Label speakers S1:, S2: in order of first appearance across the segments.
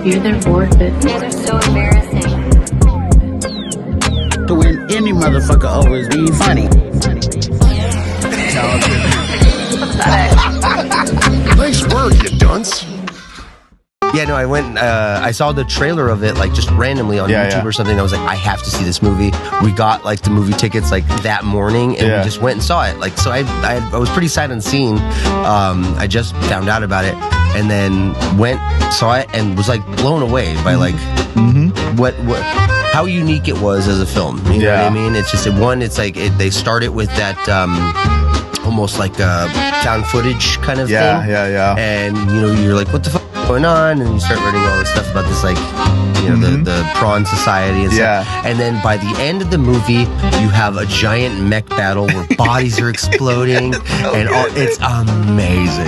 S1: You're their forfeit.
S2: These are so embarrassing.
S3: To win any motherfucker over is being funny.
S4: Nice work, you dunce.
S5: Yeah, no, I went, I saw the trailer of it, like, just randomly on YouTube or something. I was like, I have to see this movie. We got, like, the movie tickets, like, that morning, and we just went and saw it. Like, so I was pretty sight unseen. I just found out about it, and then went, saw it, and was, like, blown away by, like, what how unique it was as a film. You know what I mean? It's just, it's like, they started with that, almost like found footage kind of thing. Yeah. And, you know, you're like, what the fuck is going on? And you start learning all this stuff about this, like, you know, the prawn society and stuff. And then by the end of the movie, you have a giant mech battle where bodies are exploding. And it's amazing.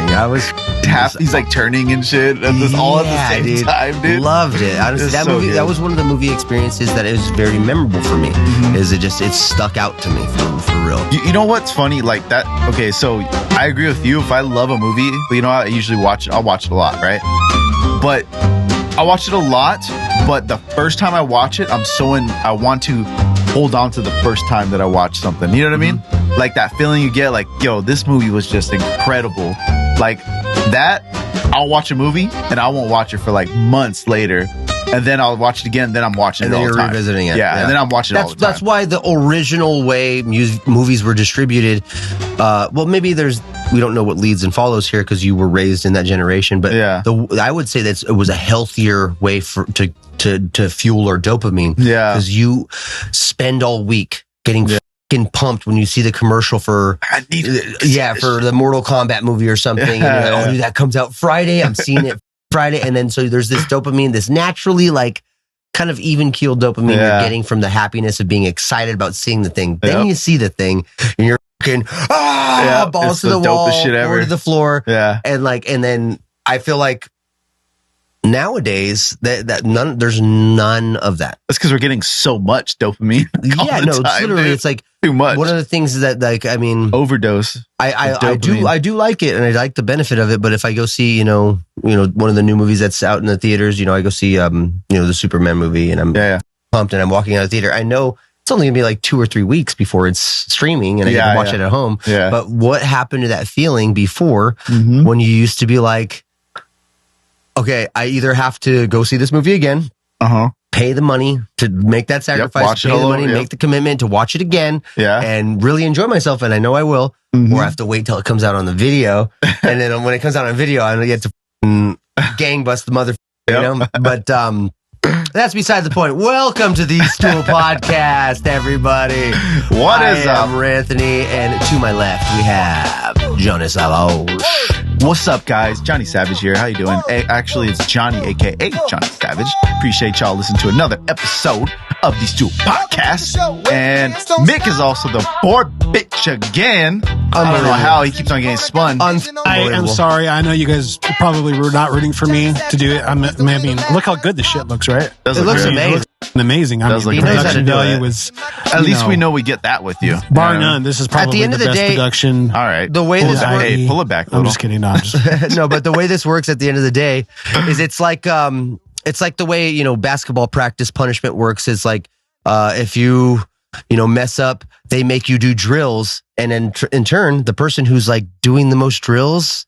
S6: He's like turning and shit. And this all at the same time, dude.
S5: Loved it. Honestly, that movie, that was one of the movie experiences that is very memorable for me. It stuck out to me for real.
S6: You know what's funny? Like that. Okay, so I agree with you. If I love a movie, you know, I usually watch it. I'll watch it a lot, right? But I watch it a lot. But the first time I watch it, I want to hold on to the first time that I watched something. You know what I mean? Like that feeling you get, like, yo, this movie was just incredible. Like that, I'll watch a movie and I won't watch it for like months later. And then I'll watch it again. Then I'm watching it all the time. And then you're
S5: revisiting it.
S6: Yeah, and then I'm watching it all the time.
S5: That's why the original way movies were distributed. Well, maybe we don't know what leads and follows here because you were raised in that generation. But I would say that it was a healthier way to fuel our dopamine. Yeah, because you spend all week getting fucking pumped when you see the commercial for for the Mortal Kombat movie or something. And you're like, oh, dude, that comes out Friday. I'm seeing it Friday, and then so there's this dopamine, this naturally like kind of even keeled dopamine you're getting from the happiness of being excited about seeing the thing. Then you see the thing, and you're fucking balls to the wall, or to the floor, and then I feel like nowadays there's none of that.
S6: That's because we're getting so much dopamine.
S5: It's literally it's like
S6: too much.
S5: One of the things that, like, I mean,
S6: overdose.
S5: I do like it, and I like the benefit of it. But if I go see, you know, one of the new movies that's out in the theaters, you know, I go see, the Superman movie, and I'm pumped, and I'm walking out of the theater. I know it's only gonna be like 2 or 3 weeks before it's streaming, and I get to watch it at home. Yeah. But what happened to that feeling before when you used to be like, okay, I either have to go see this movie again, pay the money to make that sacrifice, pay the money, make the commitment to watch it again, and really enjoy myself, and I know I will, or I have to wait till it comes out on the video, and then when it comes out on video, I'm gonna get to gang bust the mother, you know. But that's beside the point. Welcome to Thee Stool Podcast, everybody.
S6: What is up?
S5: I'm Anthony, and to my left we have JonnySavag.
S6: What's up, guys? JonnySavag here. How you doing? Actually, it's Johnny, aka JonnySavag. Appreciate y'all listening to another episode of Thee Stool Podcast. And Mick is also the poor bitch again. I don't know how he keeps on getting spun.
S7: I am sorry. I know you guys probably were not rooting for me to do it. I mean, look how good this shit looks, right?
S5: It looks amazing.
S7: Amazing. I mean, the production value was.
S6: At least we know we get that with you.
S7: Bar none. This is probably the best production.
S6: All right.
S5: The way this works.
S6: Hey, pull it back.
S7: I'm just kidding. No,
S5: no, but the way this works at the end of the day is it's like the way, you know, basketball practice punishment works. It's like if you mess up, they make you do drills, and then in turn, the person who's like doing the most drills,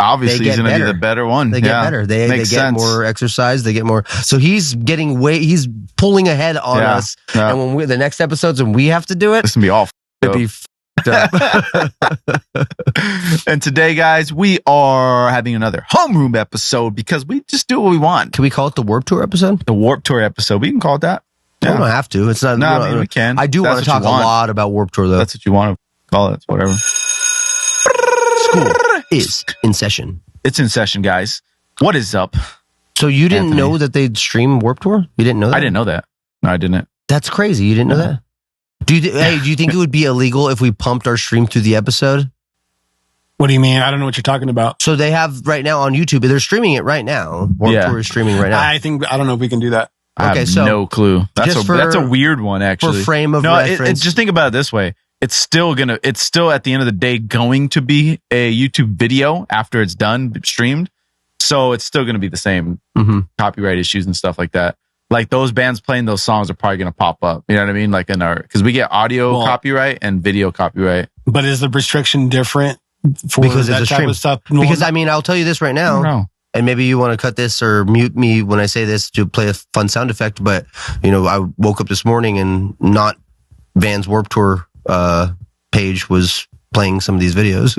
S6: obviously he's going to be the better one.
S5: They get better. They get more exercise. They get more. So he's he's pulling ahead on us. Yeah. And when the next episodes, when we have to do it,
S6: it's going to be all
S5: it'll be up.
S6: And today, guys, we are having another homeroom episode because we just do what we want.
S5: Can we call it the Warped Tour episode?
S6: The Warped Tour episode. We can call it that.
S5: Yeah. We don't have to. It's not.
S6: No, I mean, we can.
S5: I do want to talk a lot about Warped Tour, though.
S6: That's what you want to call it. Whatever.
S5: School is in session.
S6: It's in session, guys. What is up?
S5: So you didn't know that they'd stream Warped Tour? You didn't know that?
S6: I didn't know that. No, I didn't.
S5: That's crazy. You didn't know that? Do you think it would be illegal if we pumped our stream through the episode?
S7: What do you mean? I don't know what you're talking about.
S5: So they have right now on YouTube. They're streaming it right now. Warped Tour is streaming right now.
S7: I don't know if we can do that.
S6: I have no clue. That's a weird one, actually.
S5: For frame of reference.
S6: Just think about it this way. It's still at the end of the day going to be a YouTube video after it's done streamed. So it's still going to be the same copyright issues and stuff like that. Like those bands playing those songs are probably going to pop up. You know what I mean? Like in our, because we get audio copyright and video copyright.
S7: But is the restriction different for
S5: because
S7: that
S5: it's a
S7: type
S5: stream?
S7: of stuff?
S5: Because I mean, I'll tell you this right now. And maybe you want to cut this or mute me when I say this to play a fun sound effect. But, you know, I woke up this morning and not Vans Warped Tour page was playing some of these videos.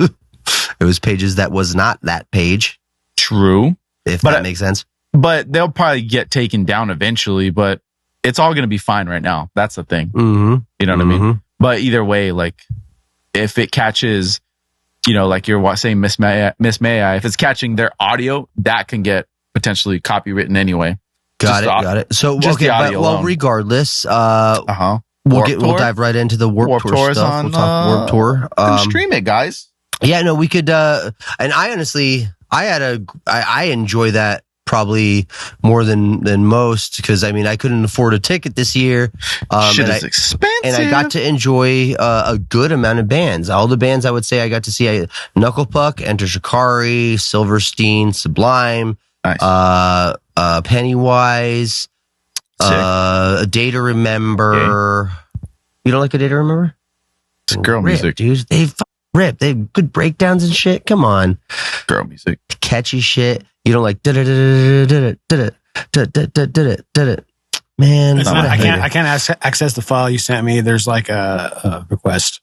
S5: It was pages that was not that page.
S6: True.
S5: If that makes sense.
S6: But they'll probably get taken down eventually, but it's all going to be fine right now. That's the thing.
S5: Mm-hmm.
S6: You know what I mean? But either way, like if it catches, you know, like you're saying Miss May I, if it's catching their audio, that can get potentially copywritten anyway.
S5: Got it. So, okay, but regardless, we'll dive right into the Warped Tour stuff. We'll talk Warped Tour.
S6: Stream it, guys.
S5: Yeah, no, we could, and I honestly, I enjoy that probably more than most, because I mean, I couldn't afford a ticket this year.
S6: Shit is expensive.
S5: And I got to enjoy a good amount of bands. All the bands I would say I got to see: Knuckle Puck, Enter Shikari, Silverstein, Sublime,
S6: nice.
S5: Pennywise, A Day to Remember. Okay. You don't like A Day to Remember?
S6: It's girl music,
S5: dude. They rip. They have good breakdowns and shit. Come on,
S6: girl music,
S5: catchy shit. You don't like man.
S7: I can't access the file you sent me. There's like a request.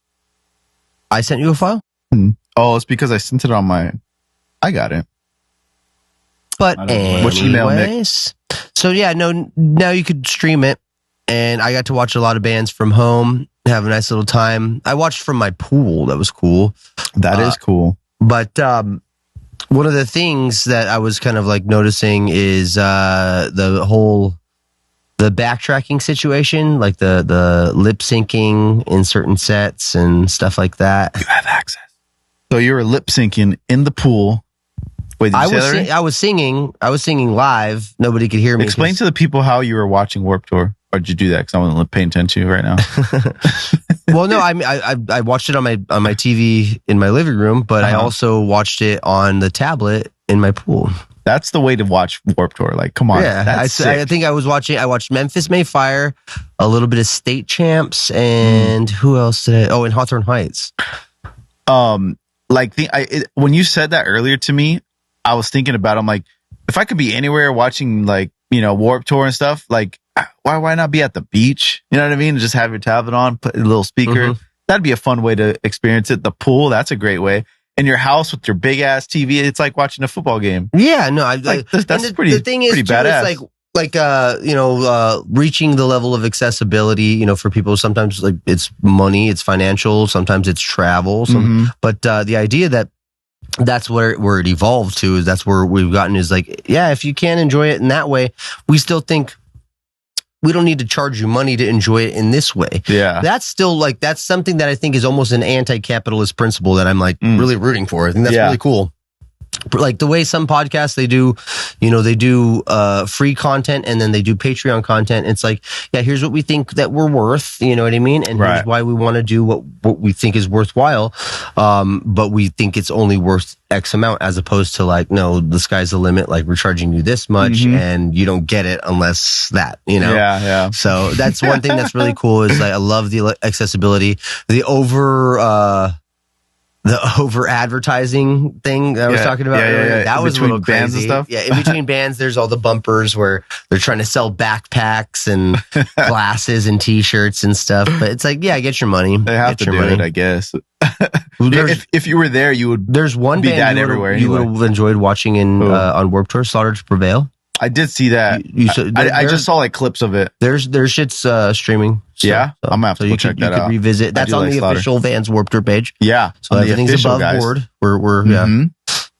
S5: I sent you a file.
S6: Oh, it's because I sent it on my. I got it.
S5: But
S6: which email, Nick?
S5: So yeah, no. Now you could stream it, and I got to watch a lot of bands from home. Have a nice little time. I watched from my pool. That was cool.
S6: That is cool.
S5: But one of the things that I was kind of like noticing is the backtracking situation, like the lip syncing in certain sets and stuff like that.
S6: You have access. So you were lip syncing in the pool. Wait,
S5: I was singing live. Nobody could hear me.
S6: Explain to the people how you were watching Warped Tour. Or did you do that? Because I wasn't paying attention to you right now.
S5: Well, no, I watched it on my TV in my living room, but I also watched it on the tablet in my pool.
S6: That's the way to watch Warped Tour. Like, come on.
S5: Yeah, I think I watched Memphis May Fire, a little bit of State Champs, and who else did I? Oh, and Hawthorne Heights.
S6: When you said that earlier to me, I was thinking about, I'm like, if I could be anywhere watching, like, you know, Warped Tour and stuff, like, why not be at the beach? You know what I mean? Just have your tablet on, put a little speaker. That'd be a fun way to experience it. The pool, that's a great way. In your house with your big ass TV, it's like watching a football game.
S5: Yeah, no,
S6: that's pretty. The thing is, pretty badass.
S5: It's reaching the level of accessibility. You know, for people, sometimes like it's money, it's financial, sometimes it's travel. But the idea that that's where it evolved to, is that's where we've gotten, is like, yeah, if you can't enjoy it in that way, we still think we don't need to charge you money to enjoy it in this way.
S6: Yeah.
S5: That's still like, that's something that I think is almost an anti-capitalist principle that I'm like really rooting for. I think that's really cool. Like the way some podcasts, they do free content and then they do Patreon content. It's like, yeah, here's what we think that we're worth, you know what I mean? And here's why we want to do what we think is worthwhile. But we think it's only worth X amount, as opposed to like, no, the sky's the limit. Like, we're charging you this much and you don't get it unless that, you know?
S6: Yeah.
S5: So that's one thing that's really cool, is like, I love the accessibility, the over advertising thing that I was talking about earlier. That was a little crazy.
S6: Bands and stuff.
S5: Yeah, in between bands, there's all the bumpers where they're trying to sell backpacks and glasses and T-shirts and stuff. But it's like, yeah, get your money.
S6: They have to do it, I guess. If you were there, you would. There's one band you would have enjoyed watching on Warped Tour, Slaughter to Prevail. I did see that. I just saw like clips of it. Their shit's streaming. So, I'm gonna have to check that out. You could revisit. That's on the official Vans Warped Tour page. Yeah, so everything's above board. We're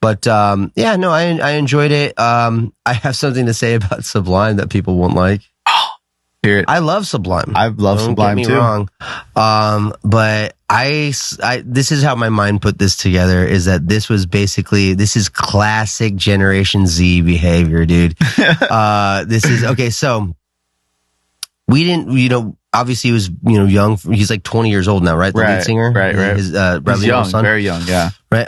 S6: But I enjoyed it. I have something to say about Sublime that people won't like. Hear it. I love Sublime. I love Sublime too. Don't get me wrong. But this is how my mind put this together, is that this is classic Generation Z behavior, dude. This is okay. So we didn't, obviously he was, young. He's like 20 years old now, right? The lead singer. Right. His, he's young, son. Very young. Yeah. Right.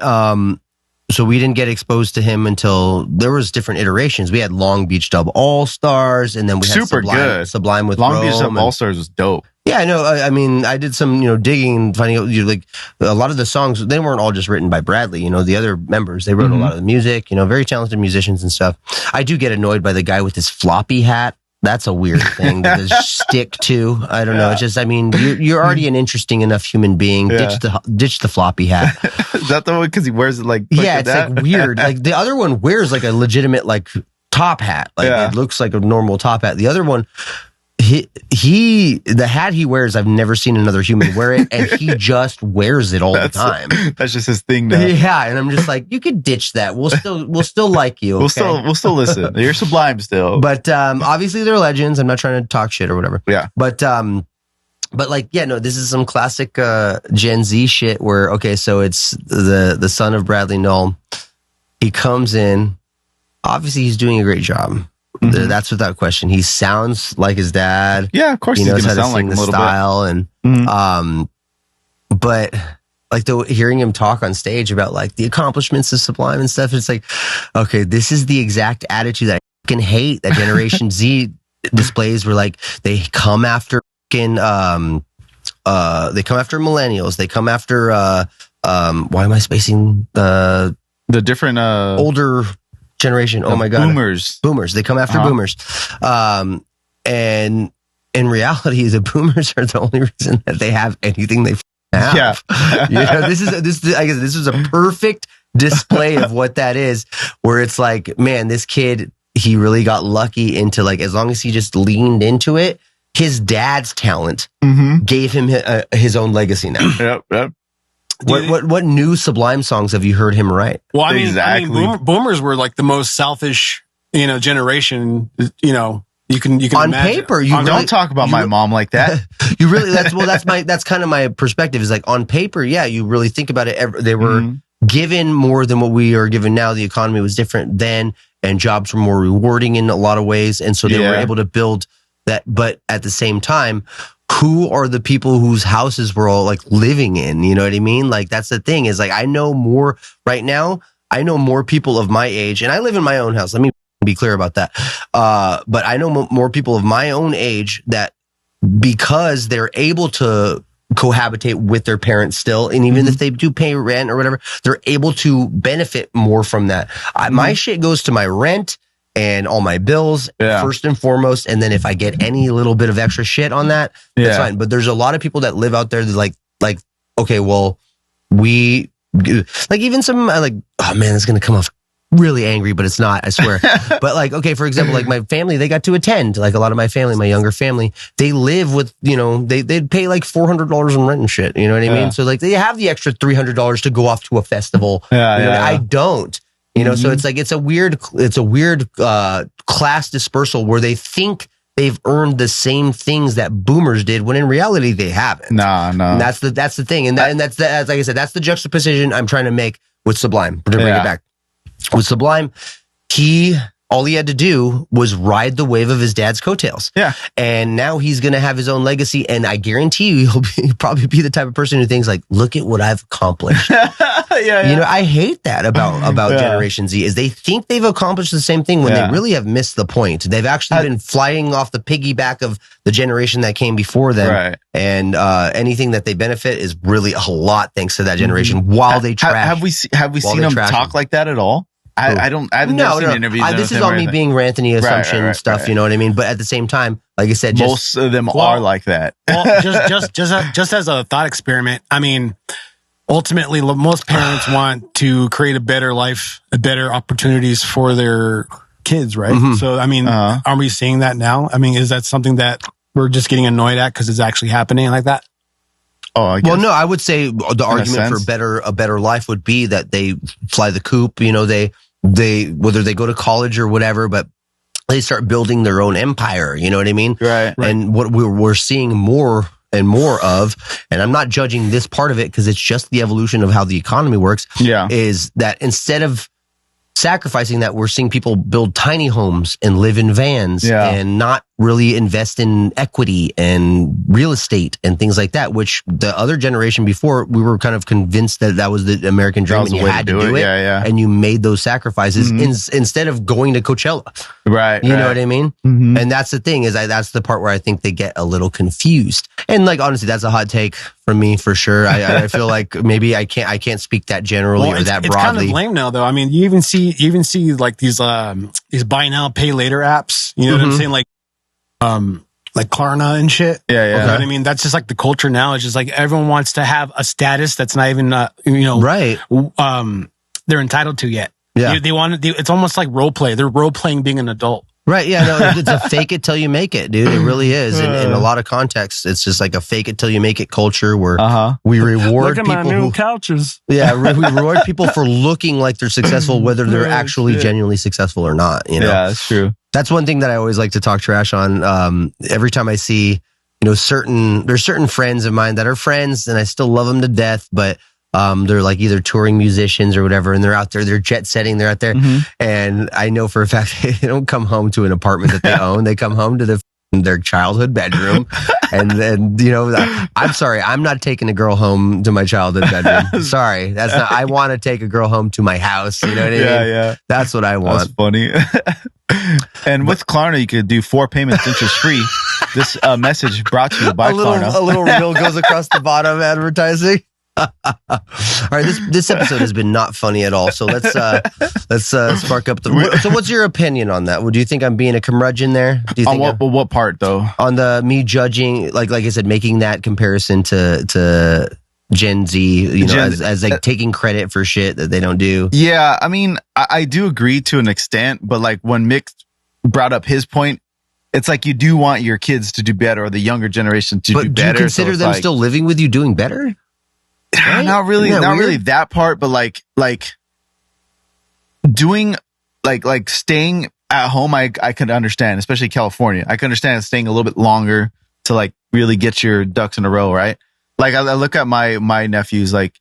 S5: so we didn't get exposed to him until there was different iterations. We had Long Beach Dub All Stars, and then we had Sublime with
S6: Long
S5: Rome,
S6: Beach Dub All Stars was dope.
S5: Yeah, I know. I mean, I did some, digging and finding out, like a lot of the songs, they weren't all just written by Bradley. The other members, they wrote a lot of the music, very talented musicians and stuff. I do get annoyed by the guy with his floppy hat. That's a weird thing to stick to. I don't know. It's just, I mean, you're already an interesting enough human being. Ditch the floppy hat.
S6: Is that the one? Because he wears it like
S5: it's like weird. Like the other one wears like a legitimate like top hat. Like it looks like a normal top hat. The other one, the hat he wears, I've never seen another human wear it, and he just wears it all the time.
S6: That's just his thing now.
S5: Yeah, and I'm just like, you could ditch that. We'll still like you. Okay?
S6: We'll still listen. You're sublime still.
S5: But obviously they're legends. I'm not trying to talk shit or whatever.
S6: Yeah.
S5: But like, this is some classic Gen Z shit where, so it's the son of Bradley Null. He comes in. Obviously, he's doing a great job. That's without question. He sounds like his dad.
S6: Yeah, of course.
S5: He knows how to sing the style, and but like hearing him talk on stage about like the accomplishments of Sublime and stuff, it's like, okay, this is the exact attitude that I fucking hate that Generation Z displays. Where like they come after millennials. They come after why am I spacing the
S6: different
S5: older generation? Oh my god, boomers. They come after boomers, and in reality, the boomers are the only reason that they have anything they have. Yeah. This is a perfect display of what that is. Where it's like, man, this kid, he really got lucky into like, as long as he just leaned into it, his dad's talent gave him his own legacy now.
S6: Yep.
S5: What new Sublime songs have you heard him write?
S7: Well, I mean, boomers were like the most selfish, generation. You can
S5: on
S7: imagine.
S5: paper.
S6: Don't talk about my mom like that.
S5: You really that's kind of my perspective. Is like on paper, yeah. You really think about it. They were given more than what we are given now. The economy was different then, and jobs were more rewarding in a lot of ways, and so they were able to build that. But at the same time, who are the people whose houses we're all like living in? You know what I mean? Like that's the thing is like, I know more right now. I know more people of my age, and I live in my own house. Let me be clear about that. But I know more people of my own age that because they're able to cohabitate with their parents still, and even if they do pay rent or whatever, they're able to benefit more from that. My shit goes to my rent and all my bills first and foremost, and then if I get any little bit of extra shit on that, that's fine. But there's a lot of people that live out there that like okay, well, we like even some like, oh man, it's gonna come off really angry, but it's not, I swear. But like, okay, for example, like my family, they got to attend, like a lot of my family, my younger family, they live with, they'd pay like $400 in rent and shit. You know what I mean? So like they have the extra $300 to go off to a festival. I don't. So it's like it's a weird class dispersal where they think they've earned the same things that boomers did when in reality they haven't.
S6: No.
S5: And that's the thing, and that's like I said, that's the juxtaposition I'm trying to make with Sublime. To bring it back with Sublime, all he had to do was ride the wave of his dad's coattails. Yeah. And now he's going to have his own legacy. And I guarantee you, he'll probably be the type of person who thinks like, look at what I've accomplished. I hate that about Generation Z is they think they've accomplished the same thing when they really have missed the point. They've actually been flying off the piggyback of the generation that came before them. Right. And anything that they benefit is really a lot thanks to that generation while they trash.
S6: Have we seen them talk like that at all? I haven't seen interviews.
S5: This is all me being Ranthony assumption stuff. You know what I mean? But at the same time, like I said,
S6: most of them are like that.
S7: Well, just as a thought experiment, I mean, ultimately, most parents want to create a better life, better opportunities for their kids, right? So, I mean, are we seeing that now? I mean, is that something that we're just getting annoyed at because it's actually happening like that?
S6: Oh, I guess.
S5: Well, no, I would say the argument for a better life would be that they fly the coop. They whether they go to college or whatever, but they start building their own empire. You know what I mean?
S6: Right.
S5: And what we're seeing more and more of, and I'm not judging this part of it because it's just the evolution of how the economy works. Yeah. Is that instead of sacrificing that, we're seeing people build tiny homes and live in vans and not really invest in equity and real estate and things like that, which the other generation before, we were kind of convinced that was the American dream and you had to do it. And you made those sacrifices instead of going to Coachella.
S6: Right.
S5: You know what I mean? And that's the thing, is that's the part where I think they get a little confused. And like, honestly, that's a hot take from me for sure. I feel like maybe I can't speak that generally or that broadly. It's
S7: kind of lame now, though. I mean, you even see like these buy now, pay later apps. You know what I'm saying? Like Klarna and shit.
S6: Yeah.
S7: You know what I mean? That's just like the culture now. It's just like everyone wants to have a status that's not even,
S5: right.
S7: They're entitled to yet.
S5: Yeah.
S7: They want to. It's almost like role play. They're role playing being an adult.
S5: Right. Yeah. No, it's a fake it till you make it, dude. It really is. In a lot of contexts, it's just like a fake it till you make it culture where we reward
S7: Look at
S5: people
S7: my new couches.
S5: Yeah. We reward people for looking like they're successful, whether they're actually genuinely successful or not. You know?
S6: Yeah, that's true.
S5: That's one thing that I always like to talk trash on. Every time I see, there's certain friends of mine that are friends and I still love them to death, but they're like either touring musicians or whatever, and they're out there, they're jet setting, they're out there. And I know for a fact they don't come home to an apartment that they own. They come home to their childhood bedroom. And then, I'm sorry, I'm not taking a girl home to my childhood bedroom. Sorry. That's not, I want to take a girl home to my house. You know what I mean?
S6: Yeah.
S5: That's what I want.
S6: That's funny. And with Klarna, you could do 4 payments interest free. This message brought to you by Klarna.
S5: A little reel goes across the bottom advertising. All right, this episode has been not funny at all. So let's spark up the. So what's your opinion on that? Do you think I'm being a curmudgeon there? Do you think
S6: what part though?
S5: On the me judging, like I said, making that comparison to Gen Z, as like taking credit for shit that they don't do.
S6: Yeah, I mean, I do agree to an extent, but like when Mick brought up his point, it's like you do want your kids to do better or the younger generation to do better.
S5: Do you consider them still living with you doing better?
S6: Right? Not really that part, but like doing like staying at home, I could understand, especially California. I can understand staying a little bit longer to like really get your ducks in a row, right? Like I look at my nephews, like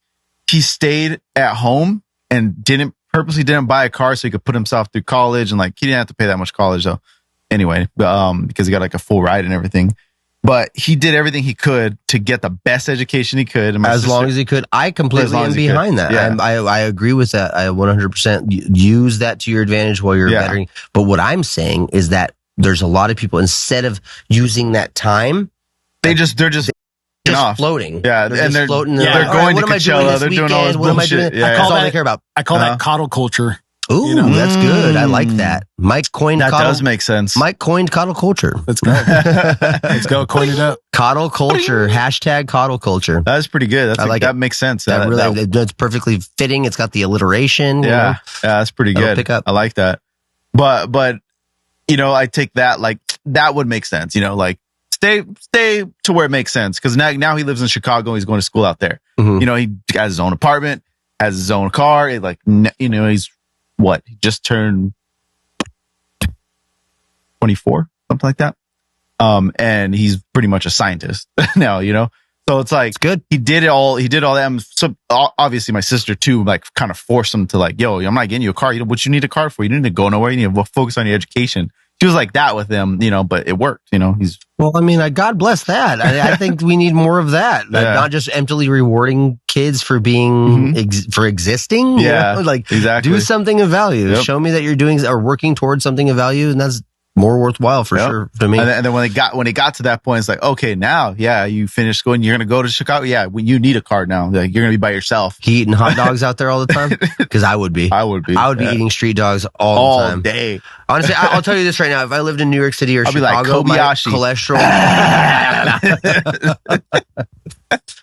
S6: he stayed at home and purposely didn't buy a car so he could put himself through college, and like he didn't have to pay that much college though. Anyway, because he got like a full ride and everything. But he did everything he could to get the best education he could. And
S5: long as he could. I completely am behind that.
S6: Yeah.
S5: I agree with that. I 100% use that to your advantage while you're bettering. But what I'm saying is that there's a lot of people, instead of using that time,
S6: they're just
S5: floating.
S6: Yeah,
S5: they're floating.
S6: They're going to Coachella. They're doing all this bullshit.
S5: That's all they care about.
S7: I call that coddle culture.
S5: Ooh, that's good. I like that. Mike coined
S6: that.
S5: Coddle,
S6: does make sense.
S5: Mike coined coddle culture.
S7: Let's go. Let's go. Coin it up.
S5: Coddle culture. Hashtag coddle culture.
S6: That's pretty good. That makes sense.
S5: That's perfectly fitting. It's got the alliteration.
S6: Yeah, that's pretty good.
S5: Pick up.
S6: I like that. But I take that, like that would make sense. Like stay to where it makes sense, because now he lives in Chicago. He's going to school out there. He has his own apartment, has his own car. He's what? He just turned 24, something like that. And he's pretty much a scientist now, So it's like,
S5: it's good.
S6: He did all that. So obviously my sister too, like kind of forced him to like, yo, I'm not getting you a car. What you need a car for? You don't need to go nowhere. You need to focus on your education. She was like that with him, but it worked, He's
S5: well, I mean, God bless that. I think we need more of that. Not just emptily rewarding kids for being for existing.
S6: Yeah,
S5: like
S6: exactly.
S5: Do something of value. Yep. Show me that you're doing or working towards something of value, and that's more worthwhile for sure to me.
S6: And then when it got to that point, it's like, okay, now, you finished school and you're gonna go to Chicago. Yeah, you need a car now. Like you're gonna be by yourself.
S5: He eating hot dogs out there all the time? Because I would be.
S6: I would be
S5: eating street dogs all the time.
S6: Day.
S5: Honestly, I'll tell you this right now. If I lived in New York City or
S6: I'll
S5: Chicago,
S6: be like
S5: my cholesterol.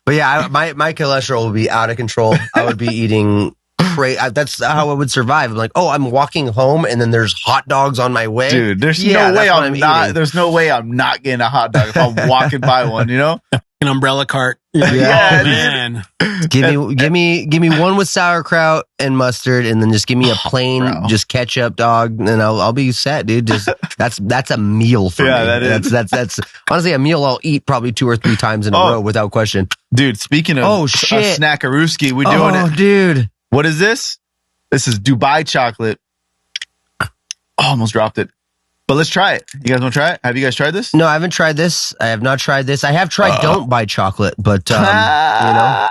S5: But yeah, my cholesterol would be out of control. I would be eating. That's how I would survive. I'm like, I'm walking home and then there's hot dogs on my way.
S6: Dude, there's no way I'm not getting a hot dog if I'm walking by one,
S7: An umbrella cart.
S6: Man.
S5: Give me one with sauerkraut and mustard, and then just give me a plain just ketchup dog, and I'll be set, dude. Just that's a meal for me.
S6: That is.
S5: That's honestly a meal I'll eat probably 2 or 3 times in a row without question.
S6: Dude, speaking of a snackarooski, we doing it.
S5: Dude.
S6: What is this? This is Dubai chocolate. Almost dropped it. But let's try it. You guys want to try it? Have you guys tried this?
S5: No, I haven't tried this. I have not tried this. I have tried Don't Buy Chocolate, but that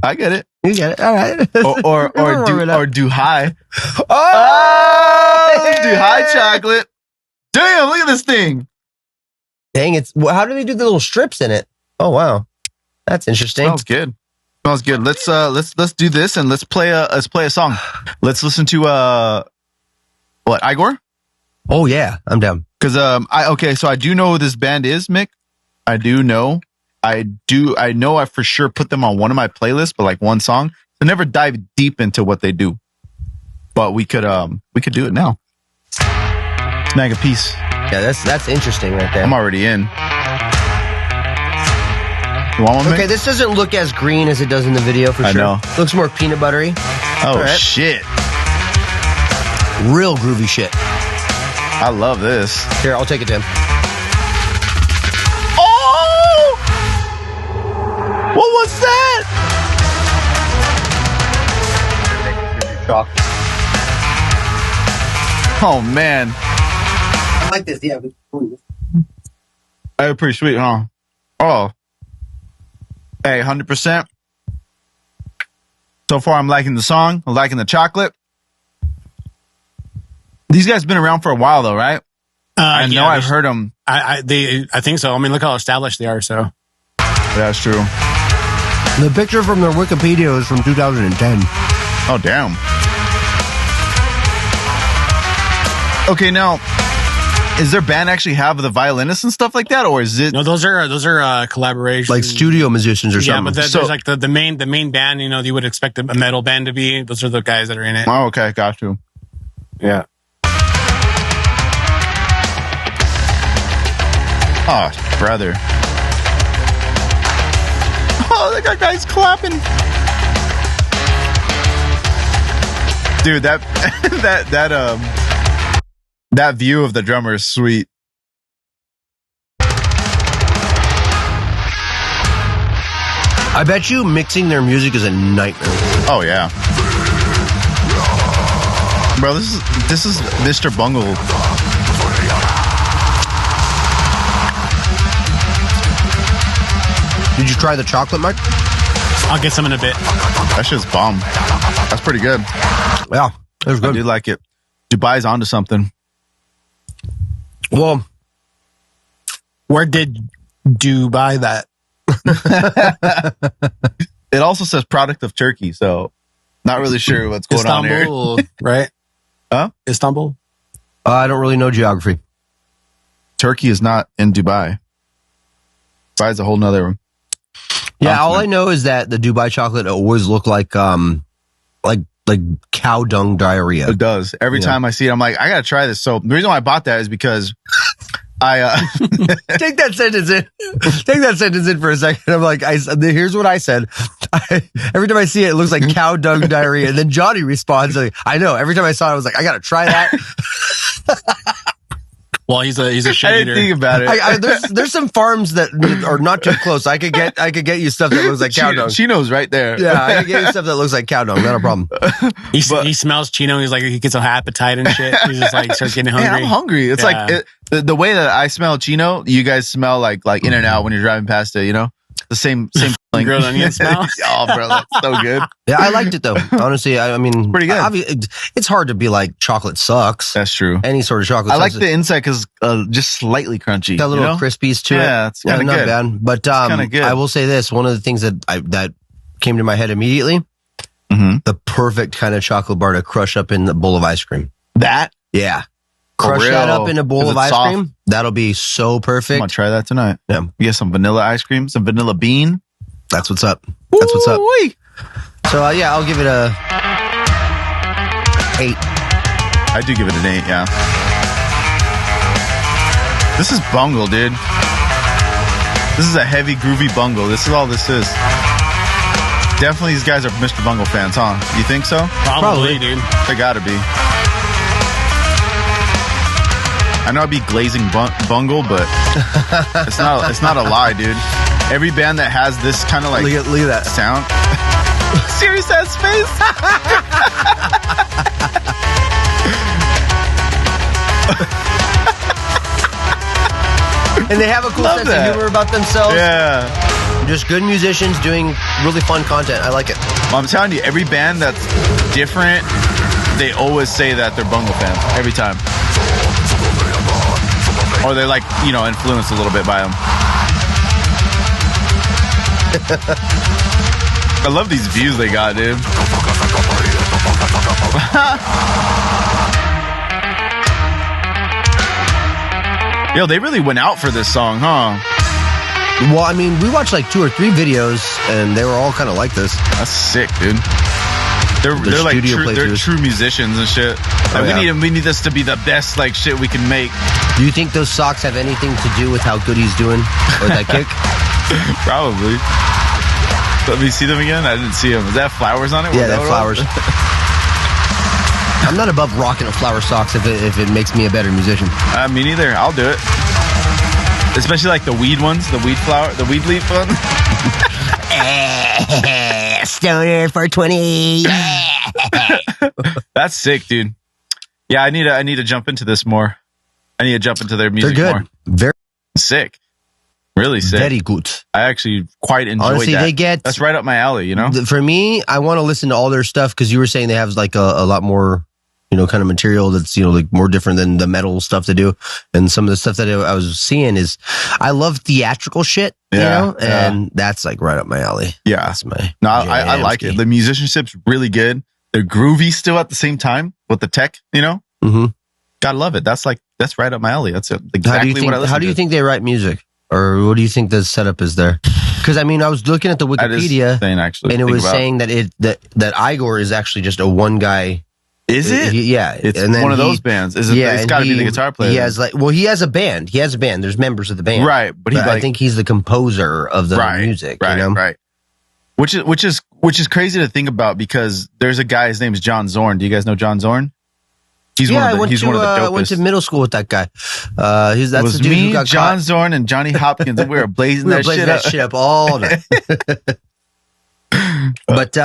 S6: I get it.
S5: You get it. All right.
S6: or do high.
S5: Oh,
S6: do high chocolate. Damn, look at this thing.
S5: Dang, how do they do the little strips in it? Oh wow. That's interesting.
S6: Smells good. Let's do this and let's play a song. Let's listen to what, Igorrr?
S5: Oh yeah, I'm down.
S6: Because so I do know who this band is, Mick. I know I for sure put them on one of my playlists, but like one song. I never dive deep into what they do. But we could do it now. Snag a piece.
S5: Yeah, that's interesting right there.
S6: I'm already in. You want one, Mick?
S5: Okay, this doesn't look as green as it does in the video for sure. I know. Looks more peanut buttery.
S6: Oh right. Shit.
S5: Real groovy shit.
S6: I love this.
S5: Here, I'll take it, Tim.
S6: Oh! What was that? Oh, man.
S5: I like this, yeah.
S6: That's pretty sweet, huh? Oh. Hey, 100%. So far, I'm liking the song. I'm liking the chocolate. These guys been around for a while, though, right? I know I've heard them.
S7: I think so. I mean, look how established they are. So
S6: that's true.
S5: The picture from their Wikipedia is from 2010.
S6: Oh, damn. Okay, now, is their band actually have the violinists and stuff like that, or is it?
S7: No, those are collaborations,
S5: like studio musicians or something.
S7: Yeah, but there's like the main band. You know, you would expect a metal band to be. Those are the guys that are in it.
S6: Oh, okay, got you.
S7: Yeah.
S6: Oh, brother. Oh, they got guys clapping. Dude, that view of the drummer is sweet.
S5: I bet you mixing their music is a nightmare.
S6: Oh yeah. Bro, this is Mr. Bungle.
S5: Did you try the chocolate, Mike?
S7: I'll get some in a bit.
S6: That shit's bomb. That's pretty good.
S5: Yeah, it was good.
S6: I do like it. Dubai's onto something.
S5: Well,
S7: where did Dubai that?
S6: It also says product of Turkey, so not really sure what's going on here.
S7: Istanbul, right?
S6: Huh?
S7: Istanbul?
S5: I don't really know geography.
S6: Turkey is not in Dubai. Dubai's a whole nother.
S5: Yeah, all I know is that the Dubai chocolate always looked like cow dung diarrhea.
S6: It does. Every time I see it, I'm like, I gotta try this. So the reason why I bought that is because I
S5: take that sentence in. Take that sentence in for a second. I'm like, here's what I said. Every time I see it, it looks like cow dung diarrhea. And then Jonny responds, like, I know. Every time I saw it, I was like, I gotta try that.
S7: Well, he's a shit
S6: I
S7: eater.
S6: didn't think about it.
S5: There's some farms that are not too close. I could get you stuff that looks like cow dung.
S6: Chino's right there.
S5: Yeah, I could get you stuff that looks like cow dung. Not a problem.
S7: He smells Chino. He's like, he gets a appetite and shit. He's just like starts getting hungry.
S6: Yeah, I'm hungry. It's like the way that I smell Chino, you guys smell like In-N-Out when you're driving past it. You know, the same feeling.
S7: Grilled onion smell.
S6: Oh, bro, that's so good.
S5: Yeah, I liked it though. Honestly, I mean,
S6: pretty good.
S5: It's hard to be like chocolate sucks.
S6: That's true.
S5: Any sort of chocolate.
S6: I like the inside because just slightly crunchy.
S5: Got little crispies to it.
S6: Yeah, it's kind of
S5: not
S6: good.
S5: bad. But I will say this: one of the things that came to my head immediately, the perfect kind of chocolate bar to crush up in the bowl of ice cream.
S6: That,
S5: yeah, crush that up in a bowl of ice cream. That'll be so perfect.
S6: I'm gonna try that tonight.
S5: Yeah,
S6: we get some vanilla ice cream, some vanilla bean.
S5: That's what's up. That's what's up.
S6: Ooh-wee.
S5: So yeah, I'll give it a 8.
S6: I do give it an 8. Yeah. This is bungle, dude. This is a heavy, groovy bungle. This is all this is. Definitely, these guys are Mr. Bungle fans, huh? You think so?
S7: Probably, dude.
S6: They gotta be. I know I'd be glazing bungle, but it's not a lie, dude. Every band that has this kind of like
S5: look at that
S6: sound. Serious ass face.
S5: And they have a cool sense of humor about themselves.
S6: Yeah.
S5: Just good musicians doing really fun content. I like it.
S6: Well, I'm telling you, every band that's different, they always say that they're Bungle fans. Every time. Or they're like, influenced a little bit by them. I love these views they got, dude. Yo, they really went out for this song, huh?
S5: Well, I mean, we watched like 2 or 3 videos, and they were all kind of like this.
S6: That's sick, dude. They're like true musicians and shit. Like, we need this to be the best like shit we can make.
S5: Do you think those socks have anything to do with how good he's doing or that kick?
S6: Probably. Let me see them again. I didn't see them. Is that flowers on it?
S5: Yeah, that flowers. I'm not above rocking a flower socks if it makes me a better musician.
S6: Me neither. I'll do it. Especially like the weed ones, the weed leaf one.
S5: Stoner for 20.
S6: That's sick, dude. Yeah, I need to jump into this more. I need to jump into their music more.
S5: They're good. Very
S6: sick. Really sick.
S5: Very good.
S6: I actually quite enjoyed
S5: Honestly,
S6: that. That's right up my alley,
S5: For me, I want to listen to all their stuff because you were saying they have like a lot more, kind of material that's, like more different than the metal stuff they do. And some of the stuff that I was seeing is, I love theatrical shit, and that's like right up my alley.
S6: Yeah.
S5: That's my
S6: I like it. The musicianship's really good. They're groovy still at the same time with the tech,
S5: Mm-hmm.
S6: Gotta love it. That's right up my alley. That's exactly what I listen to.
S5: How do you think they write music? Or what do you think the setup is there? Because I mean, I was looking at the Wikipedia, and it was saying that that Igorrr is actually just a one guy.
S6: Is it?
S5: Yeah,
S6: it's one of those bands. Is it? Yeah, it's got to be the guitar player.
S5: He has he has a band. He has a band. There's members of the band,
S6: right? But
S5: I think he's the composer of the music.
S6: Right. Which is crazy to think about because there's a guy. His name is John Zorn. Do you guys know John Zorn? He's one of the dopest. I went
S5: to middle school with that guy. That's
S6: the dude who got John Zorn, and Johnny Hopkins, and we were blazing that shit up
S5: all night. But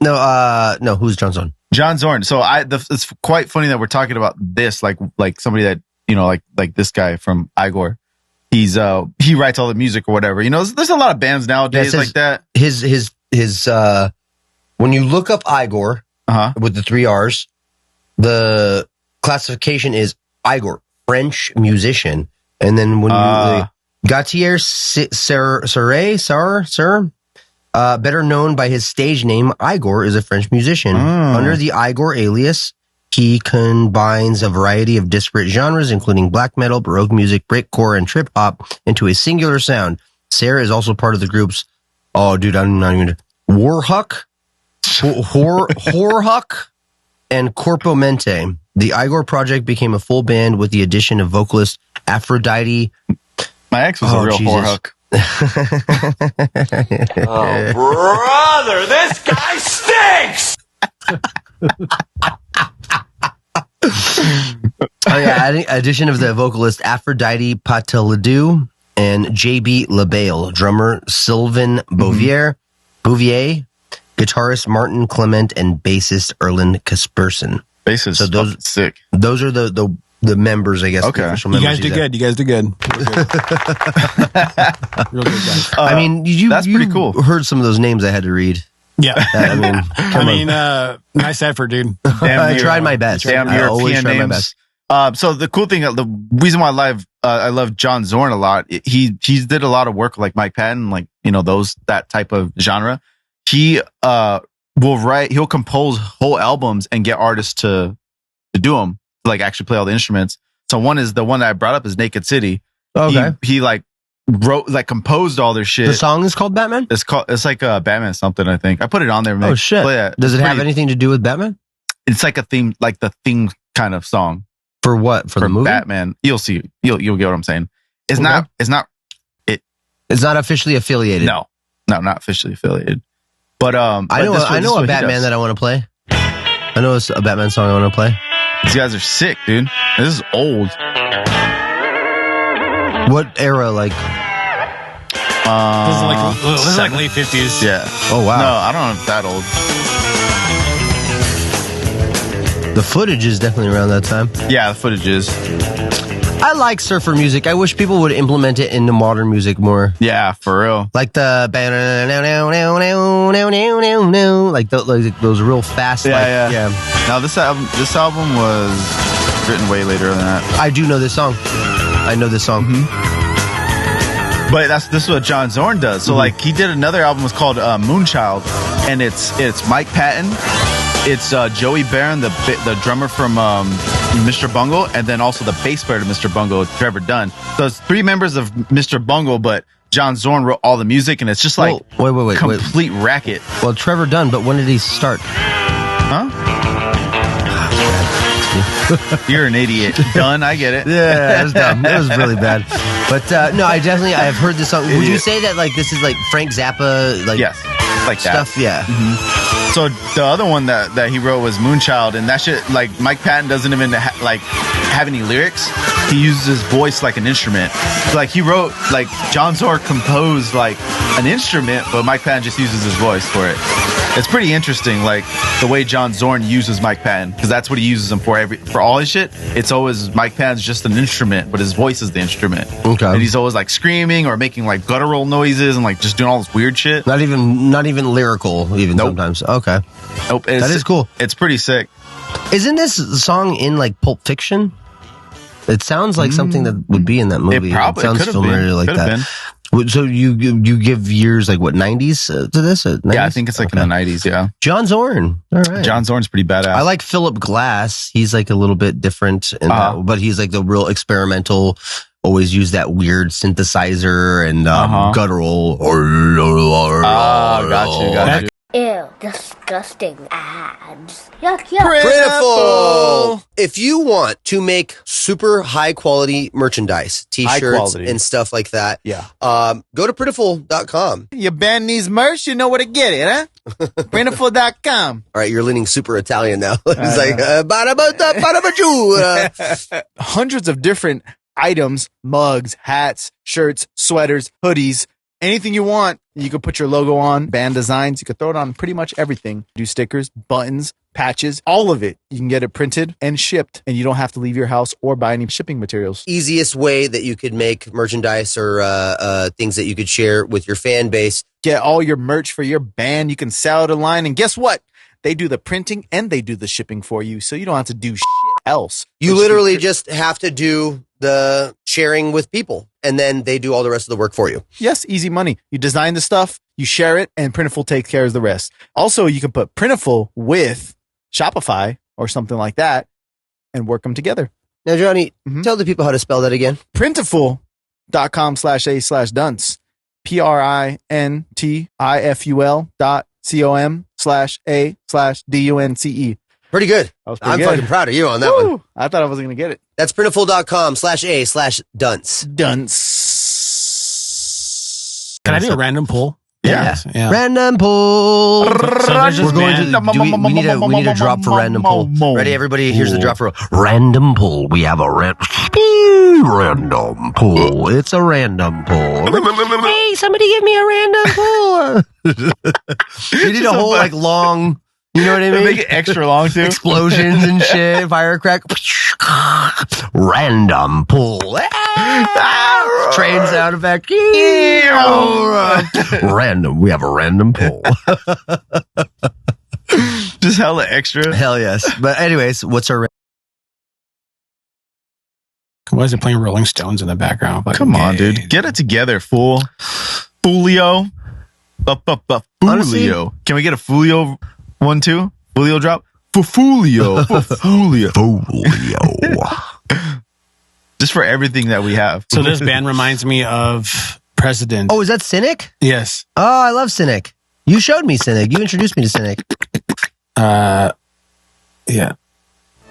S5: no, who's John Zorn?
S6: John Zorn. So it's quite funny that we're talking about this, like somebody that like this guy from Igorrr. He writes all the music or whatever. There's a lot of bands nowadays like that.
S5: His when you look up Igorrr with the 3 R's. The classification is Igorrr, French musician. And then when you Gautier Sir, better known by his stage name, Igorrr, is a French musician. Under the Igorrr alias, he combines a variety of disparate genres, including black metal, baroque music, breakcore, and trip hop, into a singular sound. Sarah is also part of the groups. Oh, dude, I'm not even. Warhuck, and Corpo Mente. The Igorrr project became a full band with the addition of vocalist Aphrodite.
S6: My ex was a real whorehook.
S1: Oh, brother, this guy stinks!
S5: Addition of the vocalist Aphrodite Patelidou and JB LaBelle, drummer Sylvain Bouvier, guitarist Martin Clement, and bassist Erland Kasperson.
S6: Bassist, so those sick.
S5: Those are the members, I guess.
S6: Okay,
S5: you
S7: guys do good. You guys do good. Real good guys.
S5: I mean,
S6: that's pretty cool.
S5: Heard some of those names I had to read.
S7: Yeah, nice effort, dude.
S5: I tried my best.
S6: Damn
S5: I always
S6: European
S5: try
S6: names.
S5: my best.
S6: So the cool thing, the reason why I love John Zorn a lot, he did a lot of work with like Mike Patton, like that type of genre. He he'll compose whole albums and get artists to do them, like actually play all the instruments. So one is the one that I brought up is Naked City.
S5: Okay.
S6: He like wrote, like composed all their shit.
S5: The song is called Batman?
S6: It's like Batman something, I think. I put it on there.
S5: Oh shit. Does it have anything to do with Batman?
S6: It's like a theme, like the theme kind of song.
S5: For what? For the movie?
S6: Batman. You'll see. You'll get what I'm saying. It's not
S5: officially affiliated.
S6: No, not officially affiliated. But
S5: I know a Batman that I want to play. I know a Batman song I want to play.
S6: These guys are sick, dude. This is old.
S5: What era? Like
S7: this is like late 50s.
S6: Yeah.
S5: Oh wow.
S6: No, I don't know if that old.
S5: The footage is definitely around that time.
S6: Yeah, the footage is.
S5: I like surfer music. I wish people would implement it into modern music more.
S6: Yeah, for real.
S5: Like the like those real fast.
S6: Yeah. Now this album was written way later than that.
S5: I do know this song. I know this song.
S6: Mm-hmm. But this is what John Zorn does. So like he did another album was called Moonchild, and it's Mike Patton, it's Joey Barron, the drummer from Mr. Bungle, and then also the bass player to Mr. Bungle, Trevor Dunn. So it's 3 members of Mr. Bungle, but John Zorn wrote all the music, and it's just like complete racket.
S5: Well, Trevor Dunn, but when did he start?
S6: Huh? You're an idiot. Dunn, I get it.
S5: Yeah, it was dumb. It was really bad. But no, I have heard this song. Would you say that like this is like Frank Zappa, like
S6: yes, like
S5: stuff?
S6: That.
S5: Yeah.
S6: Mm-hmm. So the other one that he wrote was Moonchild, and that shit, like Mike Patton doesn't even have any lyrics. He uses his voice like an instrument. Like he wrote, like John Zorn composed like an instrument, but Mike Patton just uses his voice for it. It's pretty interesting, like the way John Zorn uses Mike Patton, because that's what he uses him for all his shit. It's always Mike Patton's just an instrument, but his voice is the instrument. Okay. And he's always like screaming or making like guttural noises and like just doing all this weird shit.
S5: Not even lyrical, even sometimes. Okay.
S6: Nope.
S5: That is cool.
S6: It's pretty sick.
S5: Isn't this song in like Pulp Fiction? It sounds like something that would be in that movie.
S6: It probably
S5: sounds familiar like that. So you give years like what, 90s to this? 90s?
S6: Yeah, I think it's like in the 90s. Yeah,
S5: John Zorn. All right,
S6: John Zorn's pretty badass.
S5: I like Philip Glass. He's like a little bit different, in that, but he's like the real experimental. Always use that weird synthesizer and guttural.
S6: Got you.
S2: Ew, disgusting ads. Yuck, yuck.
S5: Pitiful! If you want to make super high quality merchandise, t-shirts and stuff like that, go to pitiful.com.
S8: Your band needs merch, you know where to get it, huh? Pitiful.com.
S5: All right, you're leaning super Italian now. It's like,
S8: hundreds of different items, mugs, hats, shirts, sweaters, hoodies, anything you want. You can put your logo on, band designs. You can throw it on pretty much everything. Do stickers, buttons, patches, all of it. You can get it printed and shipped, and you don't have to leave your house or buy any shipping materials.
S5: Easiest way that you could make merchandise or things that you could share with your fan base.
S8: Get all your merch for your band. You can sell it online, and guess what? They do the printing and they do the shipping for you, so you don't have to do shit else.
S5: You literally just have to do the sharing with people, and then they do all the rest of the work for you.
S8: Yes, easy money. You design the stuff, you share it, and Printful takes care of the rest. Also, you can put Printful with Shopify or something like that and work them together.
S5: Now, Johnny, tell the people how to spell that again.
S8: Printful.com/a/dunce. PRINTIFUL.com/a/DUNCE.
S5: Pretty good. I'm fucking proud of you on that one.
S8: I thought I wasn't going to get it.
S5: That's printful.com/a/dunce.
S8: Dunce.
S7: Can I do a random poll?
S5: Yeah. Random poll.
S7: So there's
S5: We're going to we need a drop for random poll. Ready, everybody? Here's the drop for random poll. We have a random poll. It's a random poll. Hey, somebody give me a random poll. You need a whole like long. You know what I mean?
S6: Make it extra long too.
S5: Explosions and shit, firecrack. Random pull. Train sound effect. Random. We have a random pull.
S6: Just hella extra.
S5: Hell yes. But anyways, what's our?
S7: Why is it playing Rolling Stones in the background? Like,
S6: come on, dude. Get it together, fool. Foolio.
S5: Honestly,
S6: Foolio. Can we get a Foolio? 1, 2, Foolio drop. Foolio. Just for everything that we have.
S7: So this band reminds me of President.
S5: Oh, is that Cynic?
S7: Yes.
S5: Oh, I love Cynic. You showed me Cynic. You introduced me to Cynic.
S7: Yeah.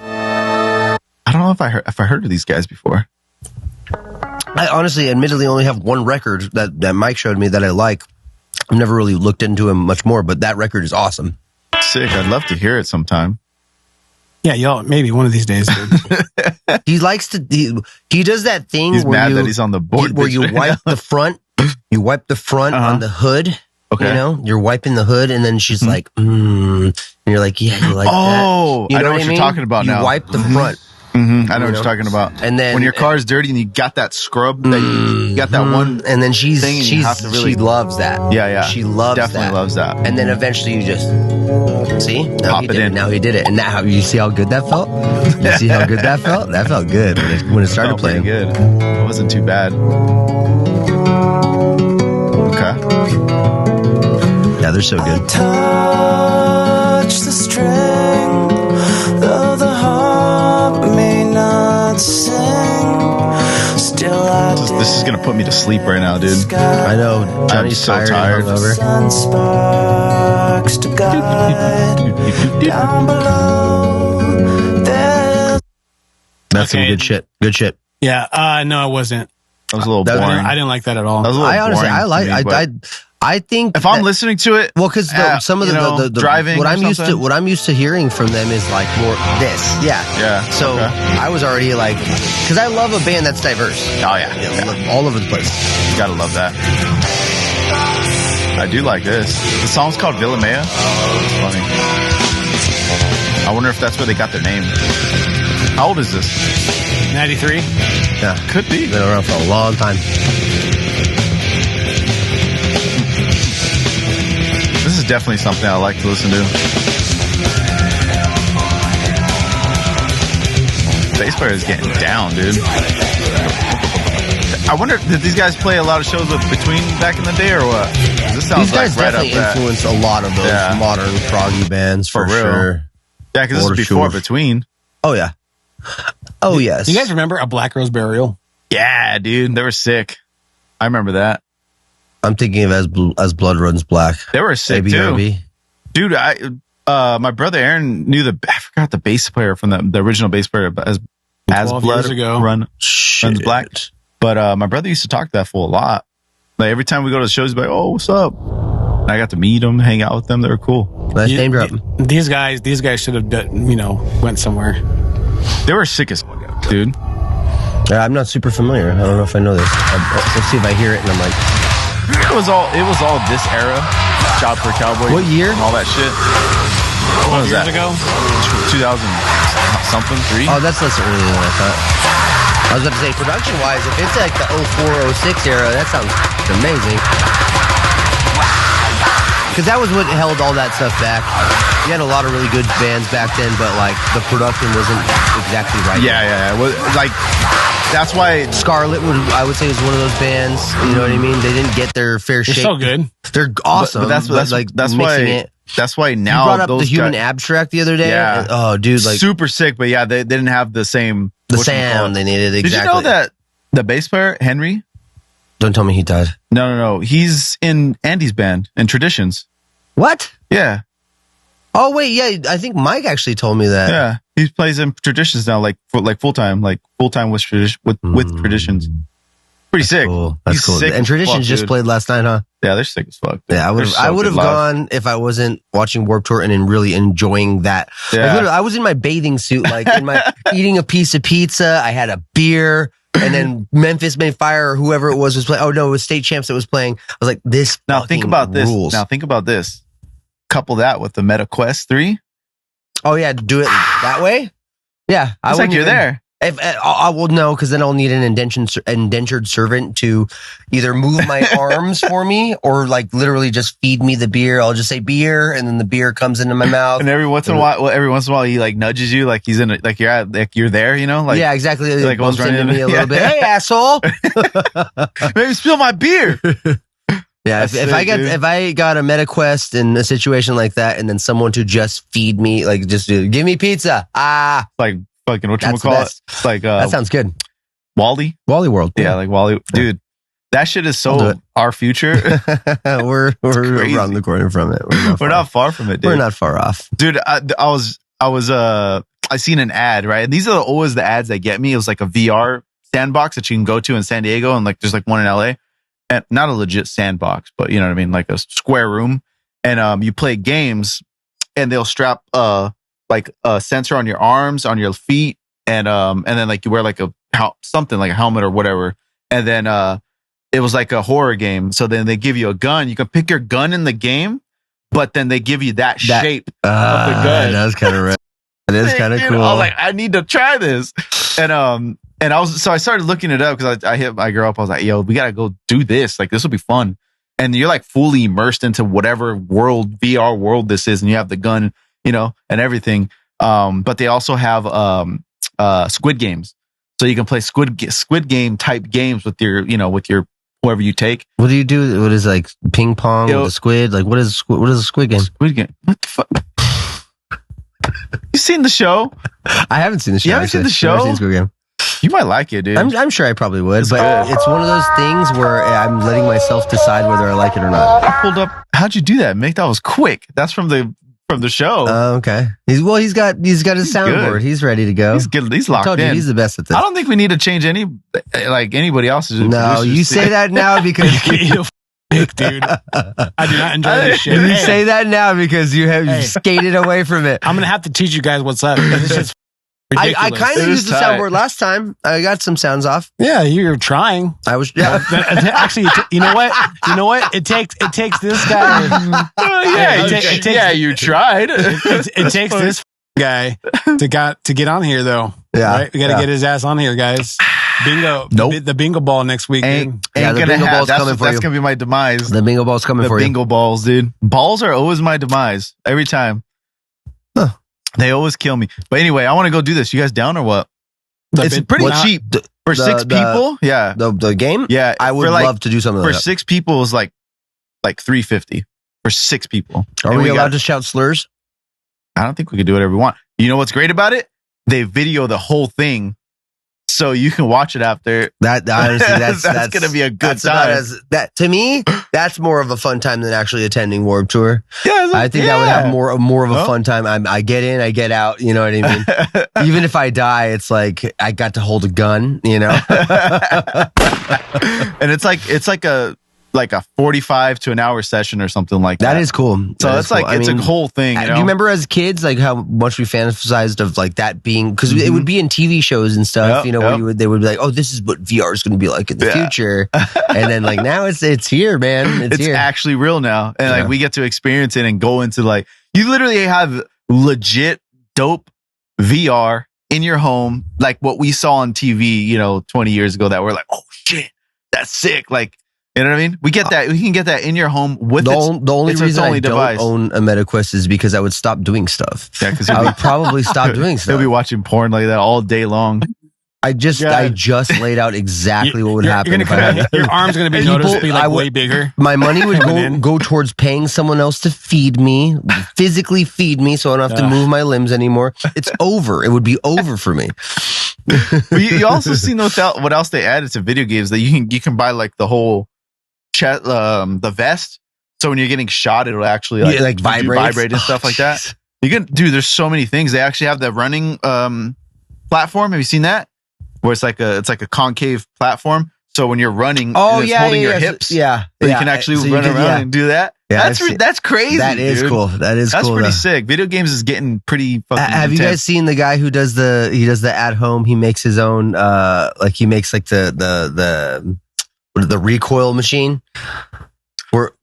S6: I don't know if I heard of these guys before.
S5: I honestly, admittedly, only have one record that Mike showed me that I like. I've never really looked into him much more, but that record is awesome.
S6: Sick. I'd love to hear it sometime.
S7: Yeah, y'all, maybe one of these days.
S5: He likes to. He does that thing.
S6: He's
S5: where
S6: mad that he's on the board.
S5: Where you wipe the front. You wipe the front on the hood.
S6: Okay.
S5: You know, you're wiping the hood, and then she's like, and you're like, yeah, you like that.
S6: Oh,
S5: You
S6: I know
S5: what
S6: what you're talking about
S5: you
S6: now.
S5: wipe the front.
S6: I know what you're talking about.
S5: And then
S6: when your car is dirty and you got that scrub, that you got that one,
S5: and then she loves that.
S6: Yeah,
S5: she loves
S6: definitely loves that.
S5: And then eventually you just see,
S6: pop it in.
S5: Now he did it, and now you see how good that felt. You see how good that felt? That felt good when it started playing.
S6: Good. It wasn't too bad. Okay.
S5: Yeah, they're so good.
S9: Touch the string, though the heart may not sing. Still,
S6: this is gonna put me to sleep right now, dude.
S5: I know. Johnny's
S6: so tired.
S9: Sun sparks to guide down below.
S5: That's some good shit. Good shit.
S7: Yeah. No, it wasn't.
S6: That was a little boring.
S7: I didn't like that at all.
S6: That was a little boring.
S5: I think
S6: if I'm listening to it,
S5: well, because some of the
S6: driving,
S5: what I'm used to hearing from them is like more this, yeah. So I was already like, because I love a band that's diverse.
S6: Oh yeah,
S5: all over the place.
S6: You gotta love that. I do like this. The song's called Villa Mea. It's funny. I wonder if that's where they got their name. How old is this?
S7: 93.
S5: Yeah,
S6: could be.
S5: Been around for a long time.
S6: This is definitely something I like to listen to. Bass player is getting down, dude. I wonder, did these guys play a lot of shows with Between back in the day or what? This sounds
S5: these guys
S6: like right up
S5: definitely influenced a lot of those modern proggy bands for
S6: real.
S5: Sure.
S6: Yeah, because this is before Between.
S5: Oh yeah. Oh yes.
S7: Do you guys remember A Black Rose Burial?
S6: Yeah, dude, they were sick. I remember that.
S5: I'm thinking of as Blood Runs Black.
S6: They were sick too. Dude, my brother Aaron knew I forgot the bass player from the original bass player as Blood Runs Black. But my brother used to talk to that fool a lot. Like every time we go to the shows, he'd be like, "Oh, what's up?" And I got to meet them, hang out with them. They were cool.
S5: Nice name drop.
S7: These guys should have, went somewhere.
S6: They were sick as fuck, dude.
S5: I'm not super familiar. I don't know if I know this. Let's see if I hear it and I'm like,
S6: it was all this era. Job for Cowboy.
S5: What year?
S6: And all that shit. What was that?
S7: Ago?
S6: 2000 something, 3?
S5: Oh, that's less earlier than I thought. I was about to say, production-wise, if it's like the 04, 06 era, that sounds amazing. Because that was what held all that stuff back. You had a lot of really good bands back then, but like the production wasn't exactly right.
S6: Yeah. Well, like that's why
S5: Scarlet I would say is one of those bands. You know what I mean? They didn't get their fair shake.
S7: They're so good.
S5: They're awesome.
S6: But that's why now
S5: you brought up the Human Abstract the other day.
S6: Yeah.
S5: Oh, dude, like
S6: super sick. But yeah, they didn't have the same
S5: sound they needed. Exactly.
S6: Did you know that the bass player Henry?
S5: Don't tell me he died.
S6: No. He's in Andy's band in Traditions.
S5: What?
S6: Yeah.
S5: Oh wait, yeah. I think Mike actually told me that.
S6: Yeah, he plays in Traditions now, like full time with Traditions. Pretty sick.
S5: Cool. That's cool.
S6: Sick
S5: and Traditions just played last night, huh?
S6: Yeah, they're sick as fuck. Dude.
S5: Yeah, I would have gone if I wasn't watching Warped Tour and really enjoying that.
S6: Yeah.
S5: Like, I was in my bathing suit, like eating a piece of pizza. I had a beer. And then Memphis May Fire or whoever it was playing. Oh no, it was State Champs that was playing. I was like, this.
S6: Now think about
S5: rules.
S6: this. Now think about this. Couple that with the Meta Quest 3.
S5: Oh yeah, do it that way. Yeah,
S6: it's like you're there.
S5: If I will know, because then I'll need an indentured servant to either move my arms for me or like literally just feed me the beer. I'll just say beer, and then the beer comes into my mouth.
S6: And every once in a while, he like nudges you, like he's in it, like you're there, you know? Like
S5: yeah, exactly.
S6: He like
S5: bumps into me a little bit. Hey, asshole!
S6: Maybe spill my beer.
S5: Yeah, if I got a MetaQuest in a situation like that, and then someone to just feed me, like just give me pizza,
S6: like fucking whatchamacallit, like
S5: that sounds good.
S6: Wally
S5: World,
S6: yeah, like Wally, dude. That shit is so our future.
S5: we're around the corner from it.
S6: We're not far from it, dude.
S5: We're not far off,
S6: dude. I seen an ad, right? And these are always the ads that get me. It was like a VR sandbox that you can go to in San Diego, and like there's like one in LA. And not a legit sandbox, but you know what I mean, like a square room, and you play games, and they'll strap like a sensor on your arms, on your feet, and then like you wear like something like a helmet or whatever, and then it was like a horror game. So then they give you a gun. You can pick your gun in the game, but then they give you that shape of the gun.
S5: That was kind of right. It is kind of cool.
S6: I was like, I need to try this. And I started looking it up because I hit my girl up. I was like, yo, we got to go do this. Like, this will be fun. And you're like fully immersed into whatever VR world this is. And you have the gun, and everything. But they also have Squid Games. So you can play Squid Game type games with your whoever you take.
S5: What do you do? What is like ping pong with the squid? Like what is a Squid Game?
S6: Squid Game. What the fuck? You seen the show?
S5: I haven't seen the show.
S6: You haven't seen the show?
S5: I've seen Squid Game.
S6: You might like it, dude.
S5: I'm sure I probably would, but it's one of those things where I'm letting myself decide whether I like it or not.
S6: I pulled up. How'd you do that, Mick? That was quick. That's from the show.
S5: Oh, okay. He's got his soundboard.
S6: Good.
S5: He's ready to go.
S6: He's good. He's locked in.
S5: He's the best at this.
S6: I don't think we need to change anybody else's.
S5: No, you say that now because
S7: Dick, dude. I do not enjoy this shit.
S5: You say that now because you have skated away from it.
S7: I'm gonna have to teach you guys what's up. It's just ridiculous.
S5: I kind of used the soundboard last time. I got some sounds off.
S7: Yeah, you're trying.
S5: I was. Yeah.
S7: Actually, you know what? It takes this guy.
S6: You tried.
S7: It takes this guy to get on here though.
S5: Yeah,
S7: right? We got to get his ass on here, guys. Bingo.
S6: Nope.
S7: The bingo ball next week.
S6: Ain't
S5: the
S6: gonna
S5: bingo ball's
S6: that's
S5: coming for you.
S6: That's gonna be my demise.
S5: The bingo ball's coming for you.
S6: The bingo balls, dude. Balls are always my demise every time.
S5: Huh.
S6: They always kill me. But anyway, I want to go do this. You guys down or what? It's pretty cheap for 6 people. Yeah,
S5: the game.
S6: Yeah,
S5: I would love to do something
S6: for
S5: like that.
S6: 6 people. Is like $350 for 6 people.
S5: Are we allowed to shout slurs?
S6: I don't think we can do whatever we want. You know what's great about it? They video the whole thing, so you can watch it after.
S5: That honestly, that's
S6: gonna be a good time.
S5: To me, that's more of a fun time than actually attending Warped Tour.
S6: Yeah,
S5: I think that would have more of a fun time. I get in, I get out. You know what I mean? Even if I die, it's like I got to hold a gun. And
S6: it's like a 45 to an hour session or something like that.
S5: That is cool.
S6: So it's cool. It's a whole thing.
S5: Do you remember as kids, like how much we fantasized of like that being, because it would be in TV shows and stuff, where they would be like, oh, this is what VR is going to be like in the future. And then like now it's here, man. It's here.
S6: Actually real now. And like we get to experience it and go into like, you literally have legit dope VR in your home. Like what we saw on TV, 20 years ago that we're like, oh shit, that's sick. Like, you know what I mean? We get that. We can get that in your home with
S5: the only reason I don't own a MetaQuest is because I would stop doing stuff.
S6: Yeah, because
S5: I would probably stop doing stuff.
S6: He'll be watching porn like that all day long.
S5: I just laid out exactly what would happen.
S7: Your arm's going to be noticeably way bigger.
S5: My money would go towards paying someone else to feed me, physically feed me, so I don't have to move my limbs anymore. It's over. It would be over for me.
S6: But you also seen what else they added to video games that you can buy like the whole the vest, so when you're getting shot it'll actually like vibrate and stuff like that. You can there's so many things. They actually have the running platform. Have you seen that? Where it's like a concave platform, so when you're running, it's holding your hips. You can actually run around and do that. That's crazy.
S5: That is cool. That's
S6: cool, pretty sick. Video games is getting pretty fucking
S5: have you guys seen the guy who does the at home? He makes his own he makes like the recoil machine.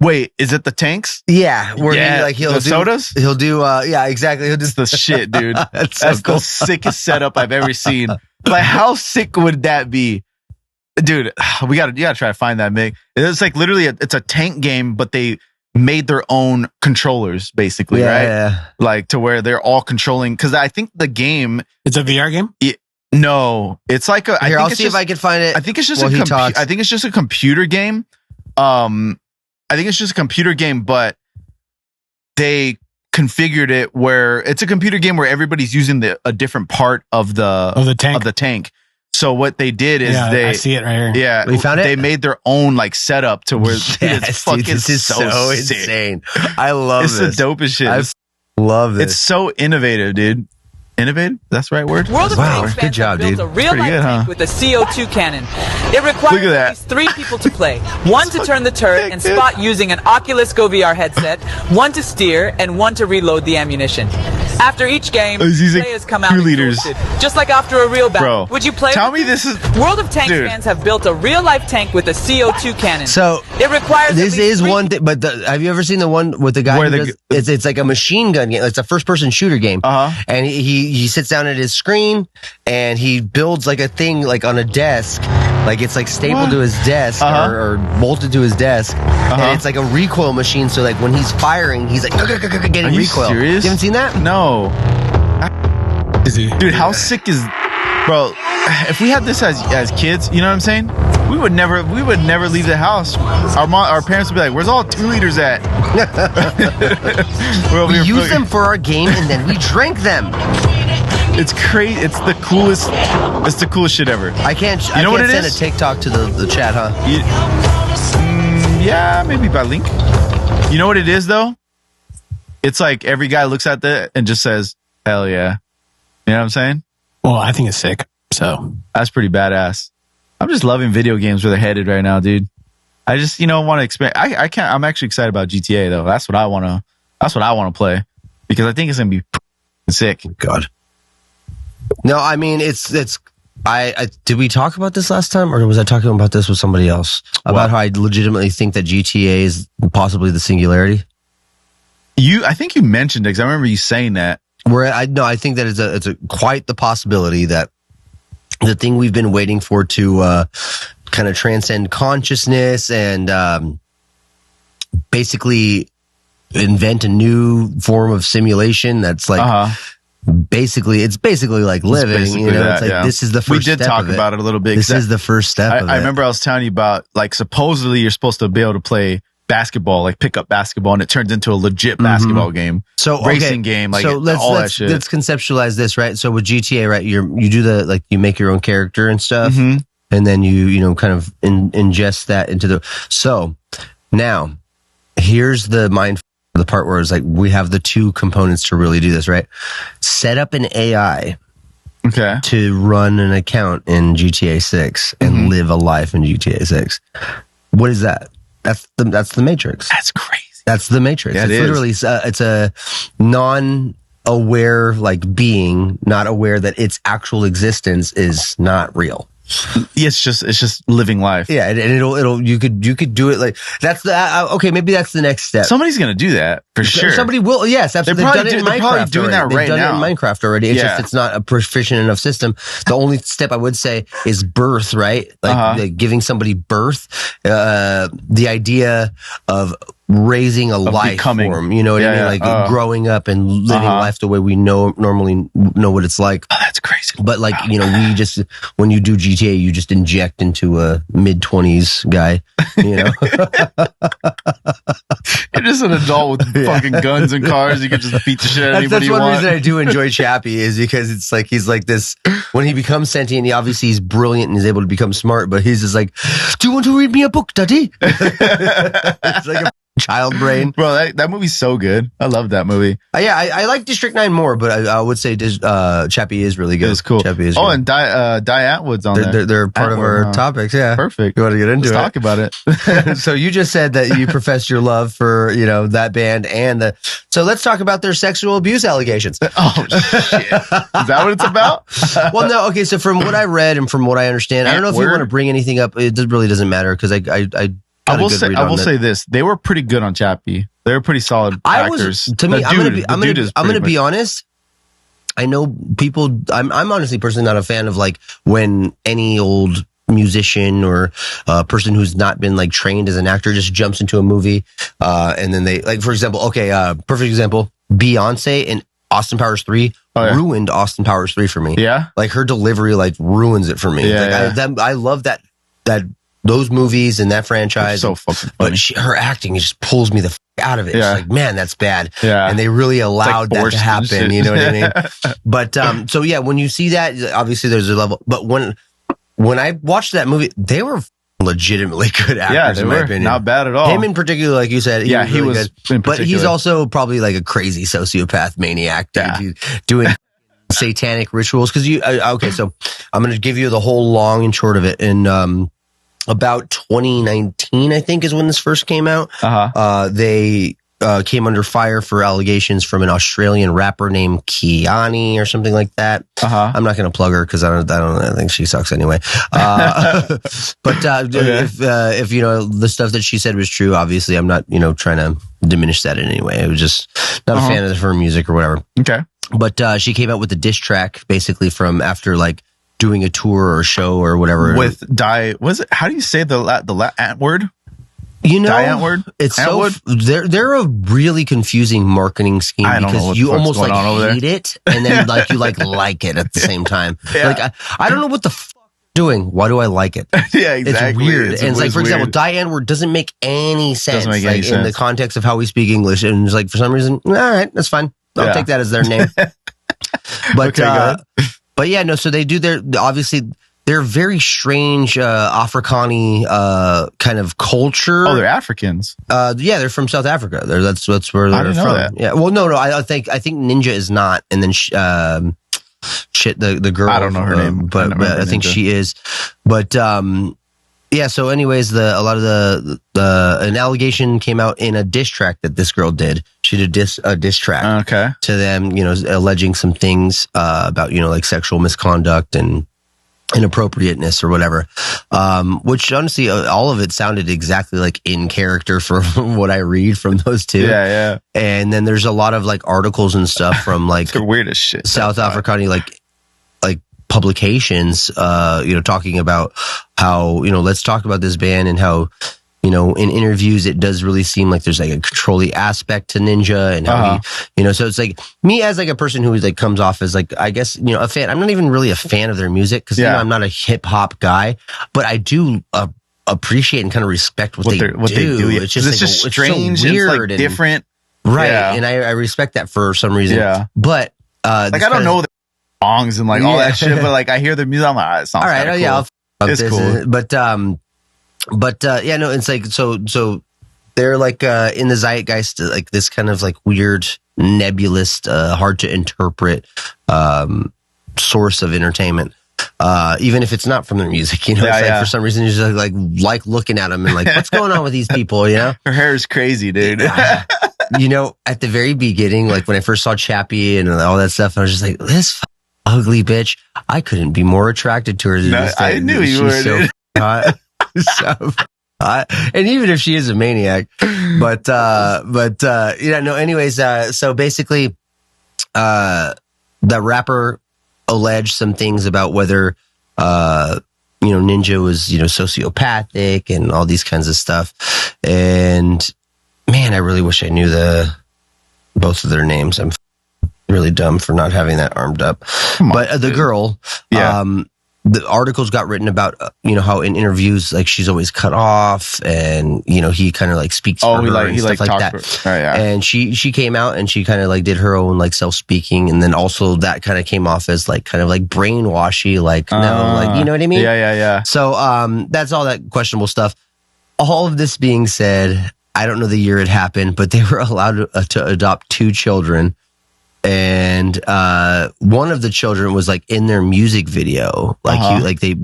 S6: Wait, is it the tanks?
S5: Yeah, he'll do
S6: sodas.
S5: He'll do exactly. He'll just
S6: the shit, dude.
S5: That's
S6: the sickest setup I've ever seen. Like, how sick would that be, dude? You gotta try to find that, Mick. It's like literally it's a tank game, but they made their own controllers, basically, right? Yeah. Like to where they're all controlling. Because I think the game,
S7: it's a VR game.
S6: No, it's like a.
S5: I'll see if I can find it.
S6: I think it's just I think it's just a computer game. I think it's just a computer game, but they configured it where it's a computer game where everybody's using a different part of the tank. So what they did is I see it right here. Yeah,
S5: we found it.
S6: They made their own like setup to where
S5: this is so insane. I love this.
S6: It's the dopest shit.
S5: I love this.
S6: It's so innovative, dude. Innovative? That's the right word?
S5: Wow, good job, dude.
S10: A real life tank with a CO2 cannon. It requires at least 3 people to play. 1 to turn the turret and spot using an Oculus Go VR headset, 1 to steer, and 1 to reload the ammunition. After each game,
S6: These
S10: players come out
S6: cheerleaders.
S10: exhausted, just like after a real battle.
S6: Bro,
S10: Would you play?
S6: tell me this is...
S10: World of Tanks
S6: Dude.
S10: fans have built a real-life tank with a CO2 cannon.
S5: So
S10: it requires
S5: this is one thing, but have you ever seen the one with the guy?
S6: Where
S5: Who it's like a machine gun game. It's a first-person shooter game, and he sits down at his screen and he builds like a thing like on a desk, like it's like stapled to his desk or bolted to his desk, and it's like a recoil machine. So like when he's firing, he's like getting
S6: Are you
S5: recoil.
S6: serious?
S5: You haven't seen that?
S6: No. Dude, how sick is... Bro, if we had this as kids, you know what I'm saying? We would never leave the house. Our parents would be like, "Where's all 2 liters at?"
S5: We use them for our game and then we drink them.
S6: It's crazy. It's the coolest. It's the coolest shit ever.
S5: I can't send a TikTok to the chat, huh?
S6: Yeah, maybe by link. You know what it is though? It's like every guy looks at that and just says, "Hell yeah." You know what I'm saying?
S7: Well, I think it's sick. So
S6: that's pretty badass. I'm just loving video games where they're headed right now, dude. I just, want to expand. I can't. I'm actually excited about GTA though. That's what I want to. That's what I want to play because I think it's gonna be sick.
S5: God. No, I mean it's. I did we talk about this last time, or was I talking about this with somebody else about how I legitimately think that GTA is possibly the singularity?
S6: I think you mentioned it because I remember you saying that.
S5: I think that it's quite the possibility that the thing we've been waiting for to kind of transcend consciousness and basically invent a new form of simulation that's like basically like living. It's like this is the first step.
S6: We did talk about it a little bit.
S5: This is the first step.
S6: I remember I was telling you about like supposedly you're supposed to be able to play basketball, like pick up basketball, and it turns into a legit basketball game. So racing game, like all that shit.
S5: Let's conceptualize this, right? So with GTA, right, you do you make your own character and stuff, and then you kind of ingest that into the. So now, here's the the part where it's like we have the 2 components to really do this, right? Set up an AI.
S6: Okay.
S5: To run an account in GTA 6 and live a life in GTA 6. What is that? That's the Matrix.
S6: That's crazy.
S5: That's the Matrix.
S6: Yeah,
S5: it's literally it's a non-aware being, not aware that its actual existence is not real.
S6: Yeah, it's just living life.
S5: Yeah, and it'll you could do it like that's the okay. Maybe that's the next step.
S6: Somebody's gonna do that for sure.
S5: Somebody will. Yes, absolutely. They're probably doing that right now. They've done it in Minecraft already. It's just it's not a proficient enough system. The only step I would say is birth, right? Like giving somebody birth. The idea of raising a life form, you know what I mean? Like growing up and living life the way we normally know what it's like.
S6: Oh, that's crazy.
S5: But we just when you do GTA, you just inject into a mid-20s guy. You're
S6: just an adult with fucking guns and cars. You can just beat the shit out of anybody you want.
S5: That's one reason I do enjoy Chappie is because it's like he's like this. When he becomes sentient, he's brilliant and is able to become smart. But he's just like, "Do you want to read me a book, Daddy?" It's like a child brain.
S6: Bro, that movie's so good. I love that movie.
S5: I like District 9 more, but I would say Chappie is really good.
S6: It's cool.
S5: Chappie is
S6: good.
S5: And
S6: Die Antwoord's on there.
S5: They're part of our topics. Yeah.
S6: Perfect.
S5: You want to get into
S6: Let's talk about it.
S5: So you just said that you professed your love for, that band so let's talk about their sexual abuse allegations.
S6: Oh, shit. Is that what it's about?
S5: Well, no. Okay. So from what I read and from from what I understand, I don't know if you want to bring anything up. It really doesn't matter because I will
S6: say this: they were pretty good on Chappie. They were pretty solid actors.
S5: I'm going to be honest. I know people. I'm honestly personally not a fan of when any old musician or person who's not been trained as an actor just jumps into a movie, and then they for example. Okay, perfect example: Beyonce in Austin Powers 3 ruined Austin Powers 3 for me.
S6: Yeah,
S5: her delivery ruins it for me. I love that those movies and that franchise.
S6: So fucking funny.
S5: But her acting just pulls me the out of it.
S6: Yeah.
S5: It's man, that's bad.
S6: Yeah.
S5: And they really allowed that to happen. You know what I mean? But so yeah, when you see that, obviously there's a level. But when I watched that movie, they were legitimately good actors in my opinion.
S6: Not bad at all.
S5: Him in particular, like you said,
S6: he
S5: really
S6: was
S5: good. But he's also probably a crazy sociopath maniac. Dude.
S6: Yeah.
S5: He's doing satanic rituals. Because okay, so I'm going to give you the whole long and short of it. And about 2019, I think, is when this first came out. They came under fire for allegations from an Australian rapper named Kiani or something like that. I'm not going to plug her because I think she sucks anyway. But if you know the stuff that she said was true, obviously I'm not trying to diminish that in any way. I was just not a fan of her music or whatever.
S6: Okay.
S5: But she came out with a diss track basically from after like doing a tour or show or whatever
S6: with Die. Was it? How do you say the Antwoord? Die Antwoord?
S5: It's
S6: Antwoord?
S5: So they're a really confusing marketing scheme because you almost like hate it and then like you like it at the same time. Yeah. Like I don't know what the fuck you're doing. Why do I like it?
S6: Yeah, exactly.
S5: It's weird. And it's like, for example, Die Antwoord doesn't make any sense in the context of how we speak English. And it's like, for some reason, all right, that's fine. I'll take that as their name. But but yeah, no. So they do obviously. They're very strange Afrikaani kind of culture.
S6: Oh, they're Africans.
S5: Yeah, they're from South Africa. That's where they're from. That. Yeah. Well, no. I think Ninja is not, and then the girl.
S6: I don't know her name,
S5: but I think she is. But yeah. So, anyways, a lot of an allegation came out in a diss track that this girl did. She did a diss track to them, alleging some things about like sexual misconduct and inappropriateness or whatever, which honestly all of it sounded exactly like in character for what I read from those two.
S6: Yeah.
S5: And then there's a lot of like articles and stuff from like
S6: the weirdest shit
S5: South African like publications talking about how let's talk about this band and how in interviews it does really seem like there's like a controlling aspect to Ninja and how he so it's like me as like a person who like comes off as like I guess a fan. I'm not even really a fan of their music because I'm not a hip hop guy, but I do appreciate and kind of respect what they do.
S6: Yeah.
S5: It's just
S6: strange,
S5: so weird,
S6: it's like different,
S5: right? Yeah. And I respect that for some reason.
S6: Yeah,
S5: but
S6: like I don't know the songs and like all that shit, but like I hear their music, I'm like, it sounds
S5: all right.
S6: Cool.
S5: Yeah,
S6: it's cool.
S5: But yeah, no, it's like so they're like in the zeitgeist, like this kind of like weird nebulous, hard to interpret source of entertainment. Even if it's not from their music, it's like for some reason you just like looking at them and like, what's going on with these people?
S6: Her hair is crazy, dude.
S5: At the very beginning, like when I first saw Chappie and all that stuff, I was just like, this ugly bitch. I couldn't be more attracted to her.
S6: I knew you were.
S5: So hot. And even if she is a maniac, but anyways, so basically, the rapper alleged some things about whether, Ninja was, sociopathic and all these kinds of stuff. And man, I really wish I knew both of their names. I'm really dumb for not having that armed up. But the girl, the articles got written about, how in interviews, like she's always cut off and, he kind of like speaks for her and stuff like that. And she came out and she kind of like did her own like self-speaking. And then also that kind of came off as like kind of like brainwashy, like, no, like, you know what I mean?
S6: Yeah.
S5: So, that's all that questionable stuff. All of this being said, I don't know the year it happened, but they were allowed to adopt 2 children. And one of the children was like in their music video, like the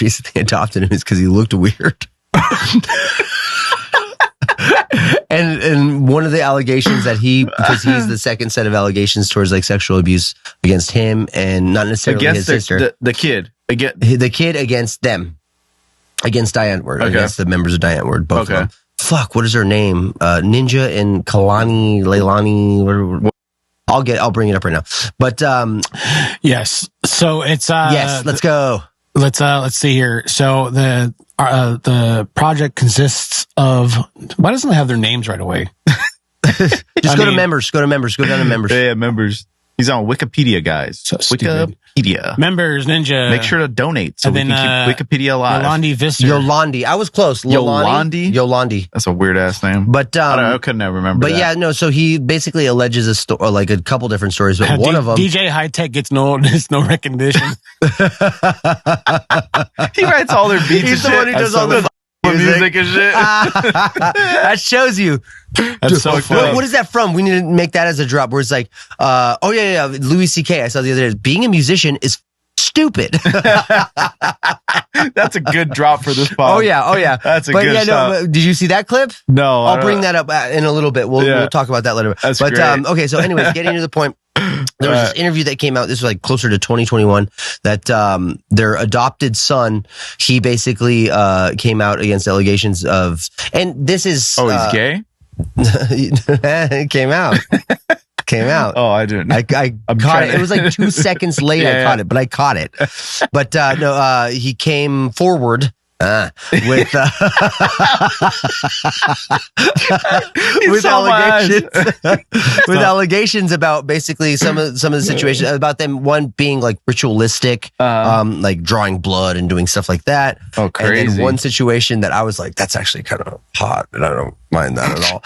S5: reason they adopted him is because he looked weird. and one of the allegations that because he's the second set of allegations towards like sexual abuse against him and not necessarily
S6: against
S5: his sister,
S6: the kid,
S5: the kid against them, against Die Antwoord, against the members of Die Antwoord, both of them. Fuck, what is her name? Ninja and Leilani, whatever. I'll bring it up right now. But
S7: yes. So it's
S5: yes, let's go.
S7: Let's see here. So the project consists of, why doesn't it have their names right away?
S5: Just go to members. Go down to members.
S6: Yeah, members. He's on Wikipedia, guys.
S7: So
S6: Wikipedia.
S7: Members, Ninja.
S6: Make sure to donate so we can keep Wikipedia alive.
S7: Yolandi.
S5: I was close. Yolandi.
S6: That's a weird ass name.
S5: But
S6: I couldn't remember.
S5: But yeah, no. So he basically alleges a couple different stories. But one of them,
S7: DJ High Tech gets no recognition.
S6: He writes all their beats.
S5: He's the one who does all the
S6: music and shit.
S5: That shows you.
S7: That's so funny.
S5: What is that from? We need to make that as a drop where it's like, Louis C.K. I saw the other day. Being a musician is stupid.
S6: That's a good drop for this pod.
S5: Oh yeah.
S6: That's a good stop.
S5: Did you see that clip?
S6: No.
S5: I'll bring that up in a little bit. We'll talk about that later.
S6: That's great.
S5: Okay, so anyways, getting to the point. There was this interview that came out. This was like closer to 2021. That their adopted son, he basically came out against allegations of, and this is
S6: he's gay.
S5: It came out.
S6: Oh, I didn't.
S5: I caught it. It was like 2 seconds late. I caught it, but I caught it. But no, he came forward. With allegations about basically some of the situations about them, one being like ritualistic, like drawing blood and doing stuff like that.
S6: Oh, crazy!
S5: And then one situation that I was like, that's actually kind of hot, and I don't mind that at all.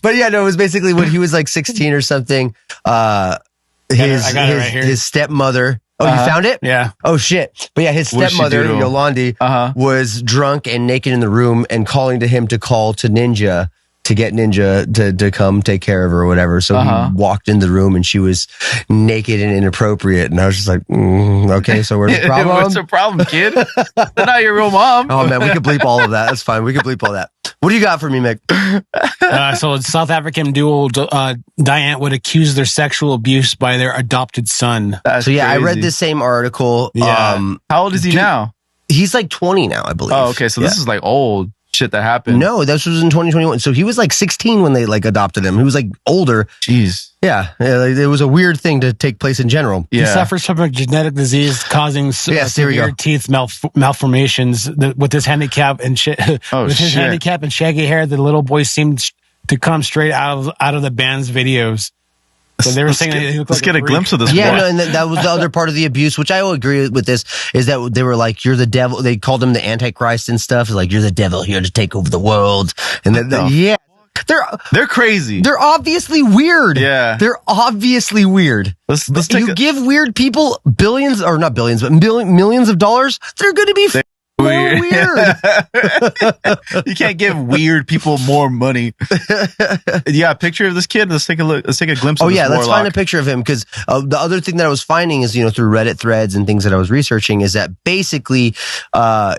S5: But yeah, no, it was basically when he was like 16 or something. His stepmother. Oh, you found it?
S7: Yeah.
S5: Oh, shit. But yeah, his stepmother, Yolandi, was drunk and naked in the room and calling to him to call to Ninja to get Ninja to come take care of her or whatever. So he walked in the room and she was naked and inappropriate. And I was just like, okay, so where's the problem?
S6: What's the problem, kid? They're not your real mom.
S5: Oh, man, we can bleep all of that. That's fine. We can bleep all that. What do you got for me, Mick?
S7: So South African duo Die Antwoord accused their sexual abuse by their adopted son.
S5: That's crazy. I read this same article.
S7: Yeah.
S6: How old is he now?
S5: He's like 20 now, I believe.
S6: Oh, okay. So this is like old shit that happened.
S5: No, this was in 2021. So he was like 16 when they like adopted him. He was like older.
S6: Jeez.
S5: Yeah, like, it was a weird thing to take place in general.
S7: He suffers from a genetic disease causing severe teeth malformations. With his handicap and handicap and shaggy hair, the little boy seemed to come straight out of the band's videos. So they were saying
S6: let's get a glimpse of this.
S5: Yeah, no, and that was the other part of the abuse, which I will agree with this, is that they were like, you're the devil. They called him the Antichrist and stuff. It's like, you're the devil here to take over the world. And then, they're crazy. They're obviously weird.
S6: Yeah.
S5: They're obviously weird. You give weird people billions, or not billions, but millions of dollars, they're going to be weird.
S6: You can't give weird people more money. You got a picture of this kid? Let's take a look. Let's take a glimpse of this
S5: let's
S6: warlock.
S5: find a picture of him, because the other thing that I was finding is, through Reddit threads and things that I was researching, is that basically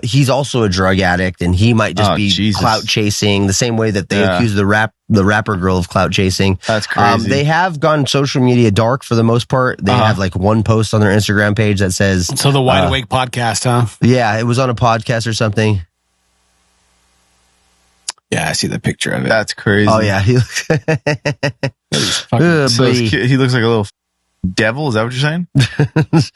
S5: he's also a drug addict, and he might just be clout chasing the same way that they accuse the rapper girl of clout chasing.
S6: That's crazy.
S5: They have gone social media dark for the most part. They have like one post on their Instagram page that says,
S7: so the Wide Awake podcast, huh?
S5: Yeah, it was on a podcast or something.
S7: Yeah, I see the picture of it.
S6: That's crazy.
S5: Oh yeah, he looks
S6: he looks like a little devil. Is that what you're saying?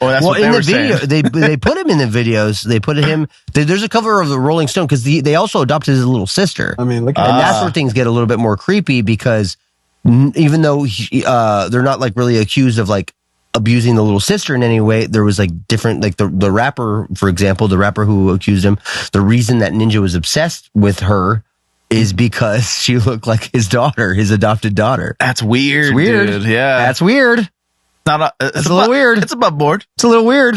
S5: Well, in the video, they put him in the videos. They put him. There's a cover of the Rolling Stone, because they also adopted his little sister.
S7: I mean, look at
S5: and that's where things get a little bit more creepy, because even though they're not like really accused of like abusing the little sister in any way, there was like different, like the rapper, for example, the rapper who accused him. The reason that Ninja was obsessed with her is because she looked like his daughter, his adopted daughter.
S6: That's weird.
S5: It's weird.
S6: Dude. Yeah,
S5: that's weird.
S6: It's
S5: a little weird.
S6: It's above board.
S5: It's a little weird.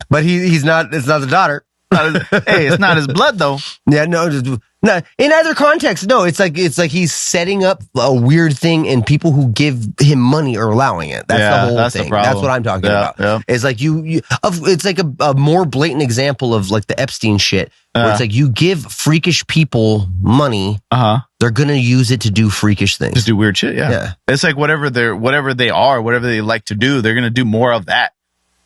S5: But he's not. It's not the daughter.
S6: Hey, it's not his blood though.
S5: Yeah, no. In either context, no. It's like he's setting up a weird thing, and people who give him money are allowing it. That's the whole thing. That's what I'm talking about. Yeah. It's like it's like a more blatant example of like the Epstein shit, where it's like you give freakish people money, they're gonna use it to do freakish things,
S6: just do weird shit. Yeah. It's like whatever they like to do, they're gonna do more of that.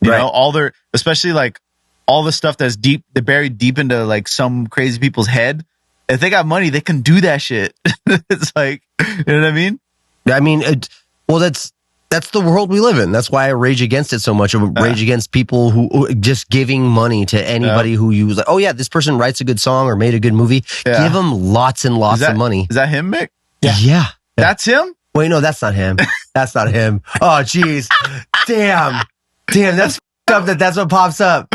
S6: You know, especially like all the stuff that's deep, they're buried deep into like some crazy people's head. If they got money, they can do that shit. It's like, you know what I mean?
S5: I mean, that's the world we live in. That's why I rage against it so much. I rage against people who just giving money to anybody who you was like, oh yeah, this person writes a good song or made a good movie. Yeah. Give them lots and lots of money.
S6: Is that him, Mick?
S5: Yeah.
S6: That's him?
S5: Wait, no, that's not him. That's not him. Oh, jeez. Damn, that's up. That's what pops up.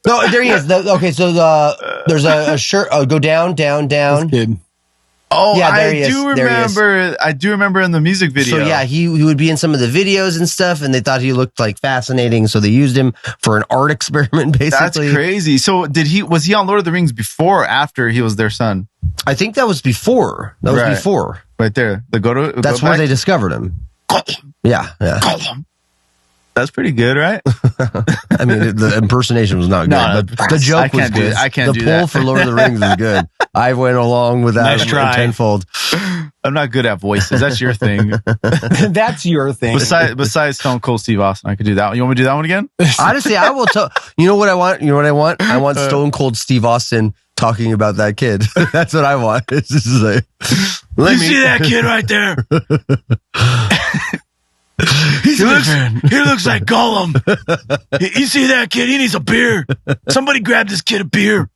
S5: No, there he is. Okay, so there's a shirt. Oh, go down.
S6: Oh, yeah, I do remember in the music video.
S5: So yeah, he would be in some of the videos and stuff, and they thought he looked like fascinating, so they used him for an art experiment. Basically,
S6: that's crazy. So was he on Lord of the Rings before or after he was their son?
S5: I think that was before. Before.
S6: Right there.
S5: That's where they discovered him. Yeah.
S6: That's pretty good, right?
S5: I mean, the impersonation was not good,
S6: No,
S5: but the joke was good.
S6: I can't do
S5: the
S6: that.
S5: pull for Lord of the Rings is good. I went along with that
S7: Nice try.
S5: tenfold.
S6: I'm not good at voices. That's your thing.
S7: That's your thing.
S6: Besides Stone Cold Steve Austin, I could do that one. You want me to do that one again?
S5: Honestly, I will tell. You know what I want? I want Stone Cold Steve Austin talking about that kid. That's what I want. It's just like,
S7: see that kid right there? He looks like Gollum. You see that kid? He needs a beer. Somebody grab this kid a beer.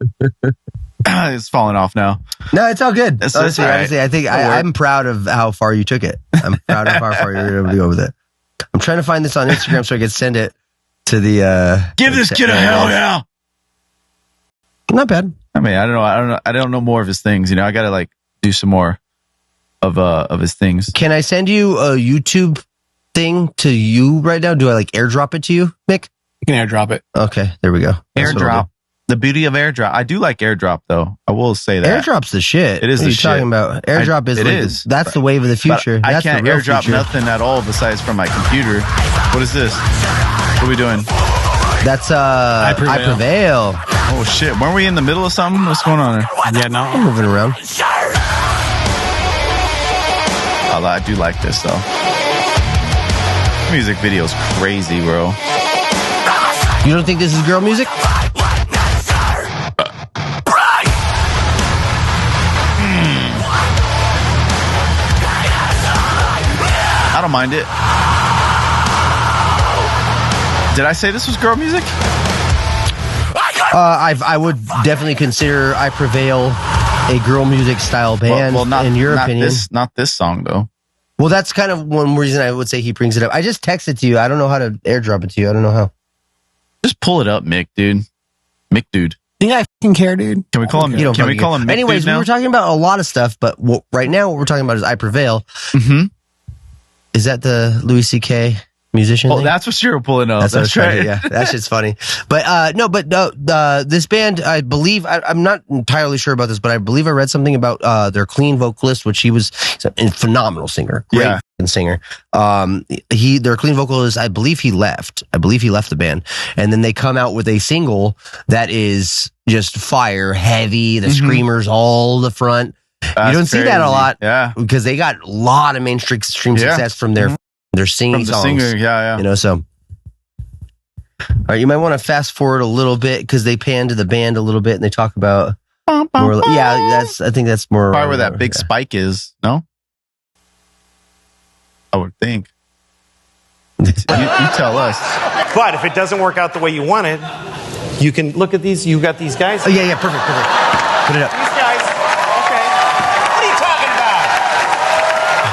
S6: It's falling off now.
S5: No, it's all good.
S6: That's
S5: Honestly,
S6: all right.
S5: I think I'm proud of how far you took it. I'm proud of how far you were able to go with it. I'm trying to find this on Instagram so I can send it to the.
S7: Give this kid a hell yeah.
S5: Not bad.
S6: I mean, I don't know more of his things. You know, I gotta like do some more of his things.
S5: Can I send you a YouTube thing to you right now? Do I like airdrop it to you, Mick?
S7: You can airdrop it.
S5: Okay, there we go. That's what I'll
S6: Airdrop. The beauty of airdrop. I do like airdrop though. I will say
S5: do.
S6: that.
S5: Airdrop's the shit.
S6: It is
S5: what
S6: the
S5: are you
S6: shit.
S5: talking about? Airdrop is that's the wave of the future.
S6: But I
S5: That's
S6: can't
S5: the real
S6: airdrop
S5: future.
S6: nothing at all besides from my computer. What is this? What are we doing?
S5: That's I prevail.
S6: Oh shit! Weren't we in the middle of something? What's going on there?
S7: Yeah, no.
S5: I'm moving around.
S6: I do like this though. Music video's crazy, bro.
S5: You don't think this is girl music?
S6: I don't mind it. Did I say this was girl music?
S5: I would definitely consider I Prevail a girl music style band.
S6: Well, not
S5: in your
S6: not
S5: opinion.
S6: Not this song though.
S5: Well, that's kind of one reason I would say he brings it up. I just texted to you. I don't know how to airdrop it to you. I don't know how.
S6: Just pull it up, Mick, dude. Mick, dude.
S7: Think I fucking care, dude?
S6: Can we call him?
S5: You don't
S6: Can we
S5: fucking
S6: call
S5: care.
S6: him? Mick
S5: Anyways,
S6: dude
S5: we
S6: now?
S5: were talking about a lot of stuff, but right now what we're talking about is I Prevail.
S6: Mm-hmm.
S5: Is that the Louis C.K. musician?
S6: Oh,
S5: thing?
S6: that's what you were pulling up.
S5: That's right. Yeah, that shit's funny. But this band, I believe, I'm not entirely sure about this, but I believe I read something about their clean vocalist, which he's a phenomenal singer, great fucking singer. Their clean vocalist, I believe he left. I believe he left the band, and then they come out with a single that is just fire, heavy, the screamers all the front.
S6: That's
S5: you don't see that a lot,
S6: yeah,
S5: because they got a lot of mainstream success from their singing
S6: from the
S5: songs.
S6: singer, yeah.
S5: You know, so. All right, you might want to fast forward a little bit because they pan to the band a little bit and they talk about more. Yeah, I think that's more.
S6: Probably where that big spike is. No, I would think. You tell us.
S11: But if it doesn't work out the way you want it, you can look at these. You got these guys.
S5: Oh yeah, perfect. Put it up.
S11: These guys. Okay. What are you talking about?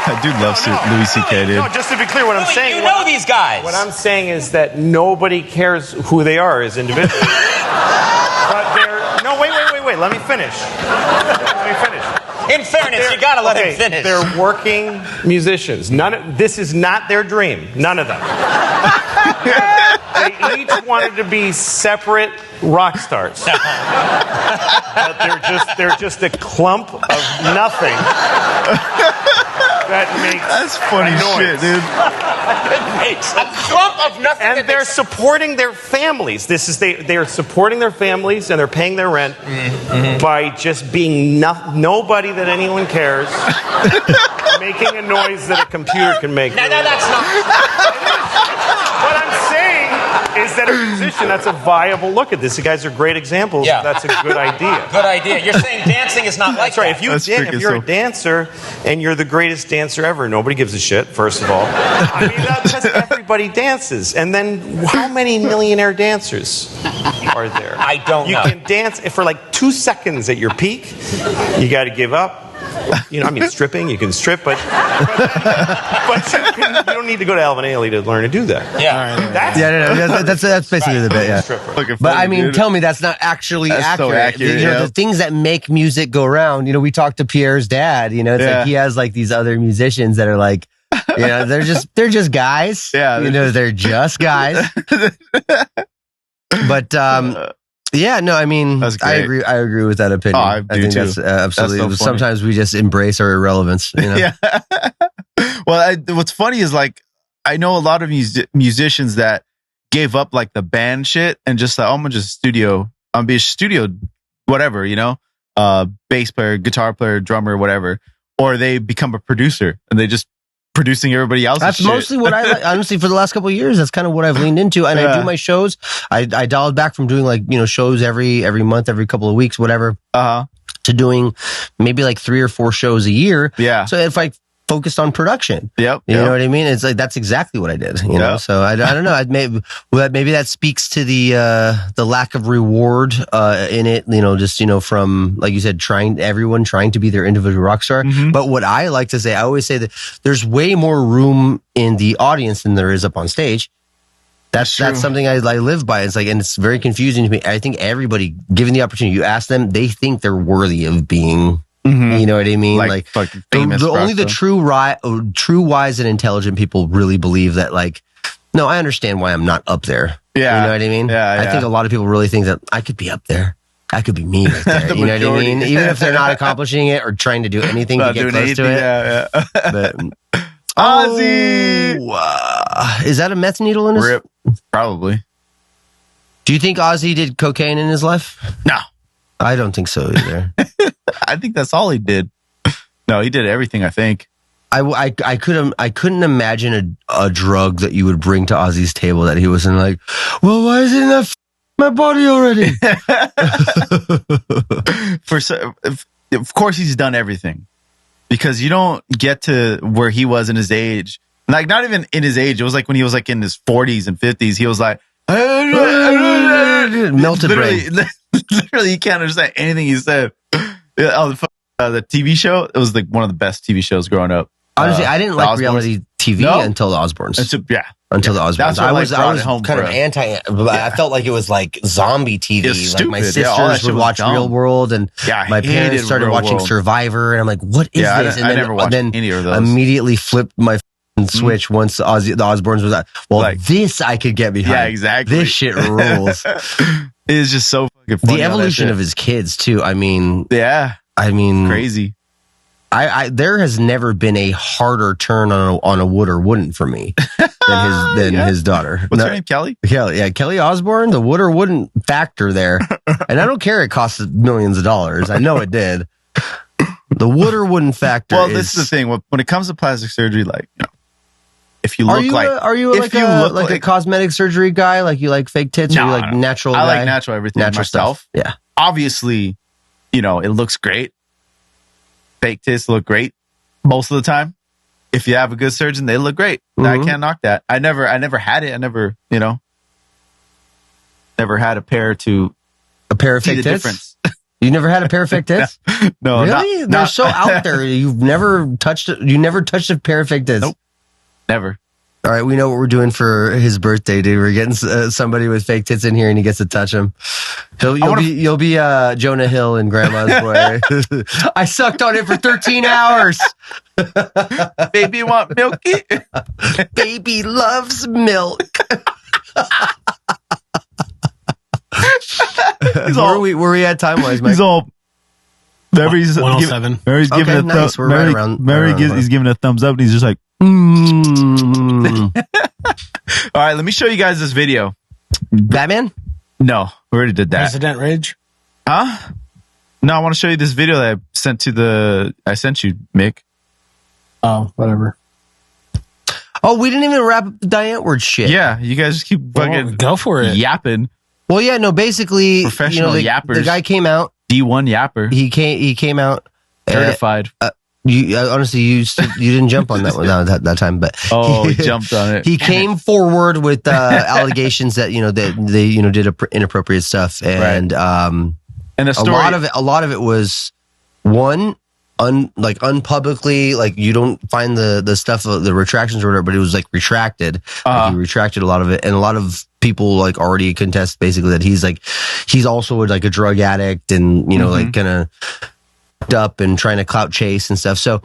S6: I do love Louis C.K., dude.
S11: No, just to be clear, what I'm saying.
S10: You know these guys.
S11: What I'm saying is that nobody cares who they are as individuals. But they're no. Wait. Let me finish.
S10: In fairness, you gotta let him finish.
S11: They're working musicians. This is not their dream. None of them. They each wanted to be separate rock stars. But they're just a clump of nothing. That makes
S6: That's funny shit, dude.
S10: A clump of nothing.
S11: And they're supporting their families. They are supporting their families and they're paying their rent by just being nobody that anyone cares, making a noise that a computer can make.
S10: No, that's not.
S11: What I'm saying is that a musician, that's a viable look at this. You guys are great examples.
S10: Yeah.
S11: That's a good idea.
S10: Good idea. You're saying dancing is not like
S11: That's right.
S10: that.
S11: If you're a dancer and you're the greatest dancer ever, nobody gives a shit, first of all. I mean, because everybody dances. And then how many millionaire dancers are there?
S10: I don't know.
S11: You can dance for like 2 seconds at your peak. You got to give up. You know, I mean, stripping, you can strip, but you don't need to go to Alvin Ailey to learn to do that.
S10: Yeah.
S5: That's basically the bit, yeah. But I mean, tell me that's not actually
S6: That's
S5: accurate.
S6: so accurate,
S5: You know,
S6: yeah.
S5: the things that make music go round, you know, we talked to Pierre's dad, you know, it's like he has like these other musicians that are like, you know, they're just guys.
S6: Yeah.
S5: You know, they're just guys. But, yeah, no, I mean,
S6: That's great.
S5: I agree with that opinion.
S6: Oh, I do
S5: think
S6: too.
S5: that's absolutely.
S6: That's so funny.
S5: Sometimes we just embrace our irrelevance. You know?
S6: Yeah. Well, what's funny is like I know a lot of musicians that gave up like the band shit and just like, oh, I'm gonna be a studio, whatever, you know, bass player, guitar player, drummer, whatever, or they become a producer and they just producing everybody else's
S5: That's
S6: shit.
S5: mostly what I like. Honestly, for the last couple of years, that's kind of what I've leaned into. And I do my shows. I dialed back from doing like, you know, shows every month, every couple of weeks, whatever, to doing maybe like 3 or 4 shows a year.
S6: Yeah.
S5: So if I focused on production,
S6: you
S5: know what I mean? It's like, that's exactly what I did, you know? So I don't know. Maybe that speaks to the lack of reward, in it, you know, just, you know, from, like you said, everyone trying to be their individual rock star. But what I like to say, I always say that there's way more room in the audience than there is up on stage. That's something I live by. It's like, and it's very confusing to me. I think everybody, given the opportunity, you ask them, they think they're worthy of being, you know what I mean? Like
S6: fucking famous.
S5: Only the true wise and intelligent people really believe that, like, no, I understand why I'm not up there.
S6: Yeah.
S5: You know what I mean?
S6: Yeah.
S5: I think a lot of people really think that I could be up there. I could be me right there. You know what I mean? Even if they're not accomplishing it or trying to do anything to get close to it.
S6: Yeah.
S5: But,
S6: Ozzy!
S5: Is that a meth needle in his?
S6: Rip. Probably.
S5: Do you think Ozzy did cocaine in his life?
S6: No.
S5: I don't think so either.
S6: I think that's all he did. No, he did everything, I think.
S5: I couldn't imagine a drug that you would bring to Ozzy's table that he wasn't like, well, why isn't that my body already?
S6: Of course he's done everything. Because you don't get to where he was in his age. Like, not even in his age. It was like when he was like in his 40s and 50s. He was like,
S5: melted brain.
S6: Literally, you can't understand anything he said. The TV show, it was like one of the best TV shows growing up.
S5: Honestly, I didn't like reality TV until the Osbournes. Until the Osbournes. I was kind of anti. I felt like it was like zombie TV. Like my sisters would watch Real World, and my parents started watching Survivor, and I'm like, what is this? And
S6: I never watched any of those.
S5: Immediately flipped my switch once the Osbournes was out. Well, like, this I could get behind.
S6: Yeah, exactly.
S5: This shit rules.
S6: It is just so fucking funny.
S5: The evolution of his kids too. I mean,
S6: crazy.
S5: There has never been a harder turn on a would or wouldn't for me than his daughter.
S6: What's her name? Kelly?
S5: Kelly Osbourne. The would or wouldn't factor there, and I don't care. It costs millions of dollars. I know it did. The would or wouldn't factor.
S6: Well, this is the thing. When it comes to plastic surgery, like, you know, if you look
S5: are you like a cosmetic surgery guy? Like, you like fake tits, or you like natural?
S6: I like natural everything myself.
S5: Stuff. Yeah.
S6: Obviously, you know, it looks great. Fake tits look great most of the time. If you have a good surgeon, they look great. I can't knock that. I never had it. I never, you know, never had a pair of fake
S5: tits.
S6: Difference.
S5: You never had a pair of fake tits?
S6: No,
S5: really? They're so out there. You've never touched it. You never touched a pair of fake tits.
S6: Nope. Never.
S5: All right, we know what we're doing for his birthday, dude. We're getting somebody with fake tits in here, and he gets to touch them. You'll be Jonah Hill in Grandma's Boy. I sucked on it for 13 hours.
S6: Baby, you want milky?
S5: Baby loves milk. Where are we at time wise, Mike?
S6: He's all. Mary's
S7: 107.
S6: Mary's giving a
S5: nice. We're right around.
S6: He's giving a thumbs up, and he's just like. All right, let me show you guys this video.
S5: Batman?
S6: No, we already did that.
S7: Resident Rage?
S6: Huh? No, I want to show you this video that I sent you, Mick.
S7: Oh, whatever.
S5: Oh, we didn't even wrap up the Die Antwoord shit.
S6: Yeah, you guys just keep fucking
S7: go for it.
S6: Yapping.
S5: Well, yeah, no, basically,
S6: professional yappers.
S5: The guy came out.
S6: D1 yapper.
S5: He came out
S6: certified.
S5: Honestly, you didn't jump on that one that time, but
S6: he jumped on it.
S5: He came forward with allegations that they did inappropriate stuff, and
S6: and a story.
S5: a lot of it was one unpublicly, like you don't find the stuff, the retractions or whatever, but it was like retracted. Like he retracted a lot of it, and a lot of people like already contest basically that he's also like a drug addict, and like kind of up and trying to clout chase and stuff. So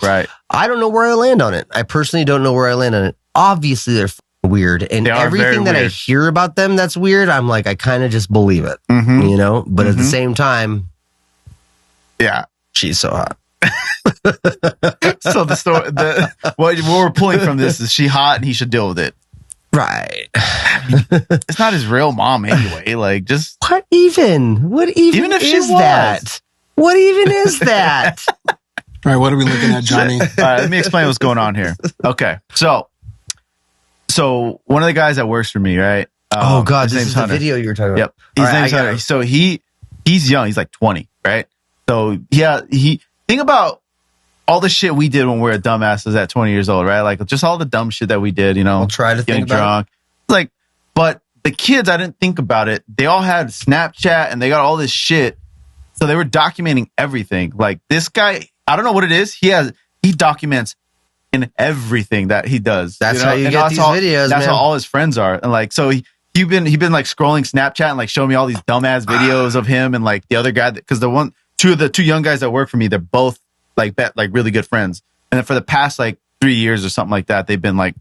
S5: I don't know where I land on it. I personally don't know where I land on it. Obviously they're weird, and everything that I hear about them that's weird, I'm like, I kind of just believe it, but at the same time,
S6: yeah,
S5: she's so hot.
S6: So the story, what we're pulling from this is she hot and he should deal with it.
S5: Right.
S6: It's not his real mom anyway. Like, just
S5: what even
S6: if she
S5: is
S6: was
S5: that? What even is that?
S7: All right, what are we looking at, Johnny?
S6: All right, let me explain what's going on here. Okay, so one of the guys that works for me, right?
S5: Oh God, this
S6: name's
S5: is
S6: Hunter.
S5: the video you were talking about.
S6: Yep, his name's Hunter. So he's young. He's like 20, right? So yeah, think about all the shit we did when we were dumbasses at 20 years old, right? Like just all the dumb shit that we did,
S5: I'll try to
S6: getting
S5: think about
S6: drunk. Like, but the kids, I didn't think about it. They all had Snapchat and they got all this shit. So they were documenting everything. Like this guy, I don't know what it is. He documents in everything that he does.
S5: That's how you get these videos.
S6: That's
S5: man.
S6: how all his friends are. And like, so he's been like scrolling Snapchat and like showing me all these dumbass videos of him and like the other guy, because two of the two young guys that work for me, they're both like really good friends. And then for the past like 3 years or something like that, they've been like,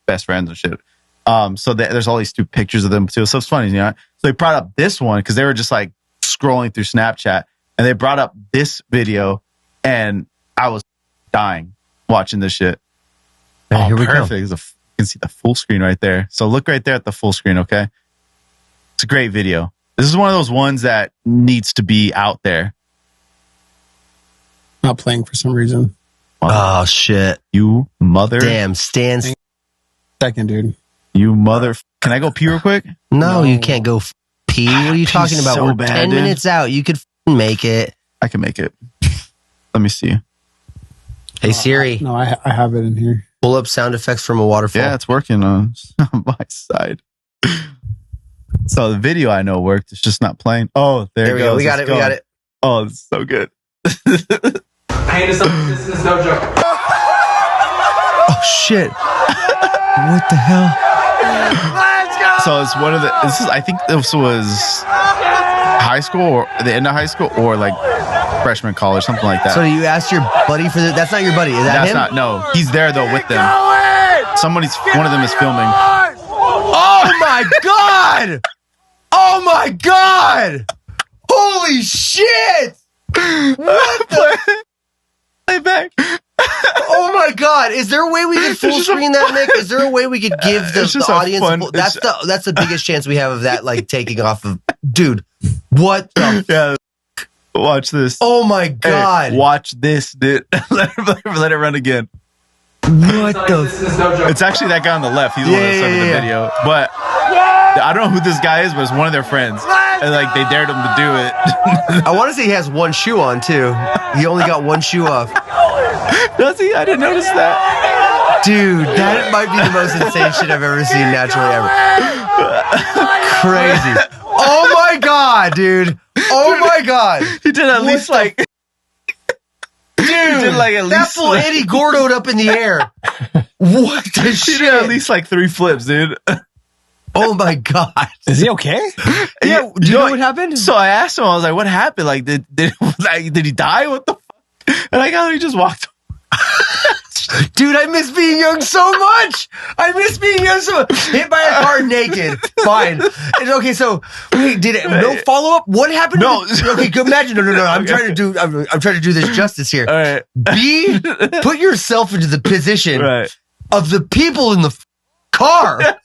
S6: best friends and shit. So there's all these two pictures of them too. So it's funny, So they brought up this one because they were just like scrolling through Snapchat and they brought up this video and I was dying watching this shit.
S5: Man, here we go.
S6: Perfect. You can see the full screen right there. So look right there at the full screen, okay? It's a great video. This is one of those ones that needs to be out there.
S7: Not playing for some reason.
S5: Oh shit!
S6: You mother.
S5: Damn, Stan.
S7: Second, dude.
S6: You mother. Can I go pee real quick?
S5: No, you can't go pee. What are you talking about?
S6: So
S5: We're
S6: bad,
S5: 10
S6: dude.
S5: minutes out. You could make it.
S6: I can make it. Let me see.
S5: Hey Siri,
S7: No, I have it in here.
S5: pull up sound effects from a waterfall.
S6: Yeah, it's working on my side. So the video I know worked. It's just not playing. Oh, there
S5: we
S6: it goes.
S5: go. We got
S6: It's
S5: it. We got
S6: going.
S5: it.
S6: Oh, it's so good.
S1: Hey, this is no joke.
S5: Oh shit! What the hell?
S1: Let's go!
S6: So it's one of the. I think this was high school or the end of high school or like freshman college, something like that.
S5: So you asked your buddy for that? That's not your buddy. Is that
S6: That's
S5: him?
S6: not. No, he's there though with them. One of them is filming.
S5: Oh my god! Oh my god! Holy shit! What the?
S6: Play back.
S5: Oh my god! Is there a way we could full screen that, Nick? Is there a way we could give the audience? That's the biggest chance we have of that, like taking off of. Dude, what the?
S6: Yeah. Watch this.
S5: Oh my god!
S6: Hey, watch this, dude. let it run again.
S5: What the?
S6: It's actually that guy on the left. He's the one that sent me the video. But I don't know who this guy is, but it's one of their friends. And like they dared him to do it.
S5: I want to say he has one shoe on too. He only got one shoe off.
S6: Does he? I didn't notice that.
S5: Dude, that might be the most insane shit I've ever seen naturally ever. Crazy. Oh my god, dude. Oh my god.
S6: He did at least like.
S5: Dude,
S6: did like at
S5: that
S6: least
S5: fool
S6: like,
S5: Eddie Gordo'd up in the air. What the
S6: he
S5: shit?
S6: did at least like 3 flips, dude.
S5: Oh my god.
S7: Is he okay?
S5: Yeah, do you know what happened?
S6: So I asked him, I was like, what happened? Like, did he die? What the fuck? And I got he just walked.
S5: Dude, I miss being young so much. Hit by a car naked. Fine. Okay, so wait, did it no follow up? What happened?
S6: No.
S5: Okay, imagine. No. I'm trying to do this justice here.
S6: All right.
S5: Put yourself into the position
S6: Right.
S5: of the people in the car.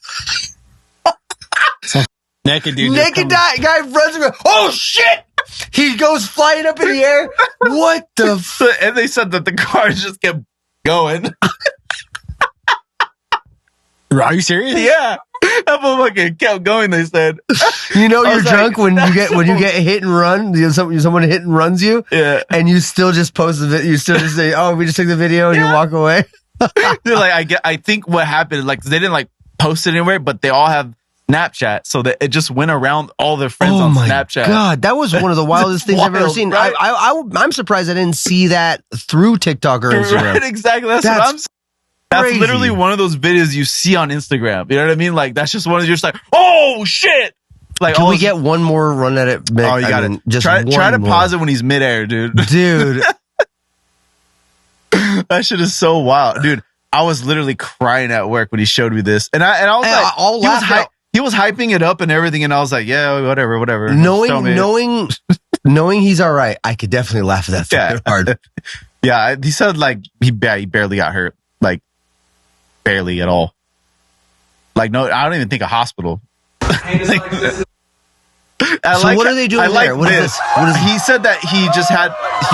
S7: Naked dude.
S5: Naked guy runs around. Oh shit! He goes flying up in the air. What the?
S6: And they said that the cars just kept going.
S7: Are you serious?
S6: Yeah. That motherfucker kept going, they said.
S5: You know you're drunk when you get hit and run. Someone hit and runs you.
S6: Yeah.
S5: And you still just post the video. You still just say, "Oh, we just took the video," and you walk away.
S6: Dude, like I think what happened, like they didn't like post it anywhere, but they all have Snapchat, so that it just went around all their friends on Snapchat.
S5: God, that was one of the wildest things I've ever seen.
S6: Right?
S5: I'm surprised I didn't see that through TikTok or Instagram.
S6: Right, exactly. That's what I'm saying. That's
S5: crazy.
S6: literally one of those videos you see on Instagram. You know what I mean? Like that's just one of you're just like, oh shit! Like,
S5: can we get one more run at it? Mick?
S6: Oh, you got it.
S5: Just
S6: try to
S5: more.
S6: pause it when he's midair, dude.
S5: Dude.
S6: That shit is so wild, dude. I was literally crying at work when he showed me this, and I was like, he was hyping it up and everything, and I was like, yeah, whatever.
S5: Knowing he's all right, I could definitely laugh at that fucking hard.
S6: Yeah, he said like he barely got hurt, like barely at all. Like no, I don't even think a hospital.
S5: So what are they doing there? What is this?
S6: He said that he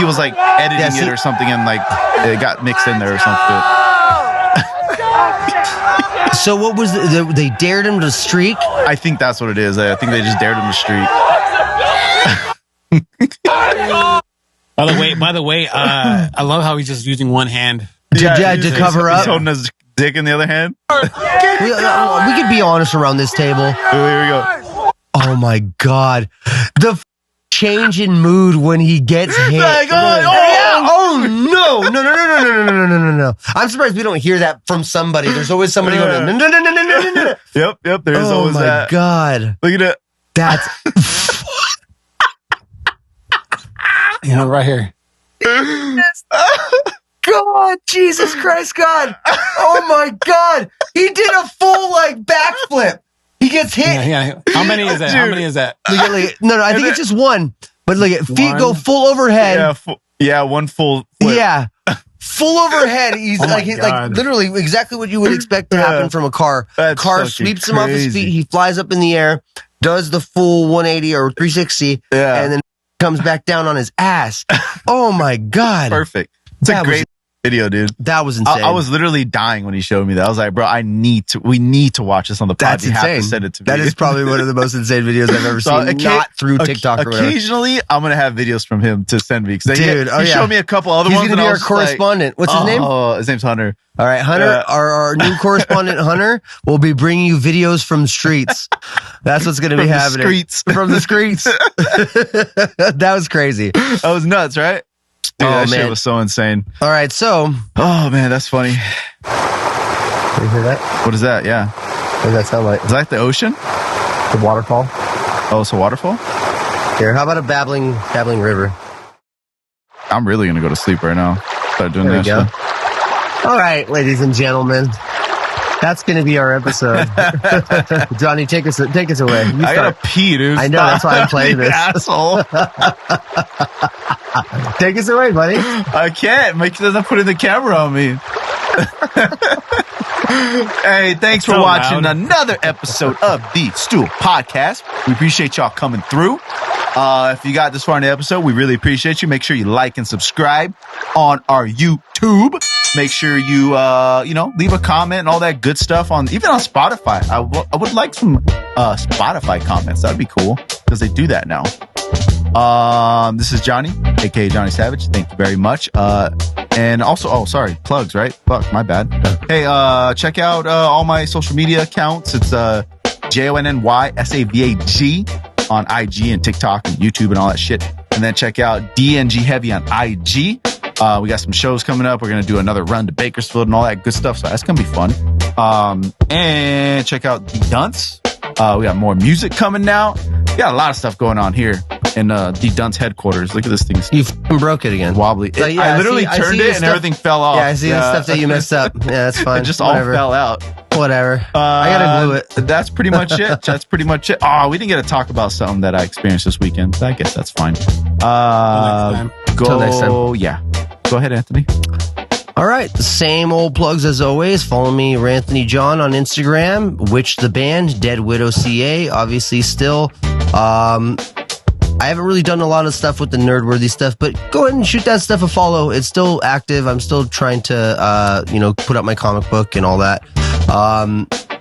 S6: was like editing it or something, and like it got mixed in there or something.
S5: So what was they dared him to streak?
S6: I think that's what it is. I think they just dared him to streak.
S7: By the way, I love how he's just using one hand
S5: to cover up.
S6: He's holding his dick in the other hand.
S5: We could be honest around this table.
S6: Here we go.
S5: Oh my God. The change in mood when he gets hit. No. I'm surprised we don't hear that from somebody. There's always somebody going, no.
S6: Yep. There's always that.
S5: Oh my God.
S6: Look at it.
S5: That's...
S7: right here.
S5: God, Jesus Christ, God. Oh my God. He did a full backflip. He gets hit.
S7: Yeah. How many is that?
S6: Dude.
S7: How many is that?
S5: No, I think it's just one. But look at feet go full overhead.
S6: Yeah, one full flip.
S5: Yeah. Full overhead. He's like literally exactly what you would expect to happen from a car. Car sweeps him off his feet. He flies up in the air, does the full 180 or 360, and then comes back down on his ass. Oh my God.
S6: Perfect. It's a great video, dude.
S5: That was insane.
S6: I was literally dying when he showed me that. I was like, bro, we need to watch this on the pod.
S5: That's insane.
S6: Have to send it to me.
S5: That is probably one of the most insane videos I've ever seen. Not through TikTok or whatever.
S6: Occasionally, I'm going to have videos from him to send me. Dude, he showed me a couple other ones.
S5: He's going to be our correspondent. What's his name?
S6: Oh, his name's Hunter.
S5: All right, Hunter, our new correspondent, Hunter, will be bringing you videos from streets. That's what's going to be happening. From the streets. That was crazy.
S6: That was nuts, right? Dude, that shit was so insane.
S5: All right, so.
S6: Oh, man, that's funny.
S5: You hear that?
S6: What is that? Yeah.
S5: What does that sound like?
S6: Is that the ocean?
S5: The waterfall.
S6: Oh, it's a waterfall?
S5: Here, how about a babbling river?
S6: I'm really going to go to sleep right now. Start doing that shit.
S5: All right, ladies and gentlemen. That's going to be our episode. Johnny, take us away.
S6: I gotta pee, dude.
S5: I know, that's why I'm playing this.
S6: Asshole.
S5: Take us away, buddy.
S6: I can't. Mike doesn't put in the camera on me. Hey, thanks for watching another episode of the Stool Podcast. We appreciate y'all coming through. If you got this far in the episode, we really appreciate you. Make sure you like and subscribe on our YouTube. Make sure you, leave a comment and all that good stuff even on Spotify. I would like some Spotify comments. That'd be cool because they do that now. This is Johnny, aka JonnySavag. Thank you very much. And also, plugs, right? Fuck, my bad. Hey, check out all my social media accounts. It's JonnySavag on IG and TikTok and YouTube and all that shit. And then check out DNG Heavy on IG. We got some shows coming up. We're going to do another run to Bakersfield and all that good stuff. So that's going to be fun. And check out the Dunce. We got more music coming now. We got a lot of stuff going on here in the Dunce headquarters. Look at this thing.
S5: You broke it again.
S6: Wobbly. I literally turned it and everything fell off.
S5: Yeah, I see the stuff that you messed up. Yeah, that's fine.
S6: It just all fell out.
S5: Whatever. I gotta glue it.
S6: That's pretty much it. Oh, we didn't get to talk about something that I experienced this weekend. I guess that's fine.
S5: Till next time.
S6: Yeah. Go ahead, Anthony.
S5: All right. The same old plugs as always. Follow me, Ranthony John, on Instagram. Witch the Band, Dead Widow CA. Obviously, still. I haven't really done a lot of stuff with the nerdworthy stuff, but go ahead and shoot that stuff a follow. It's still active. I'm still trying to, put up my comic book and all that.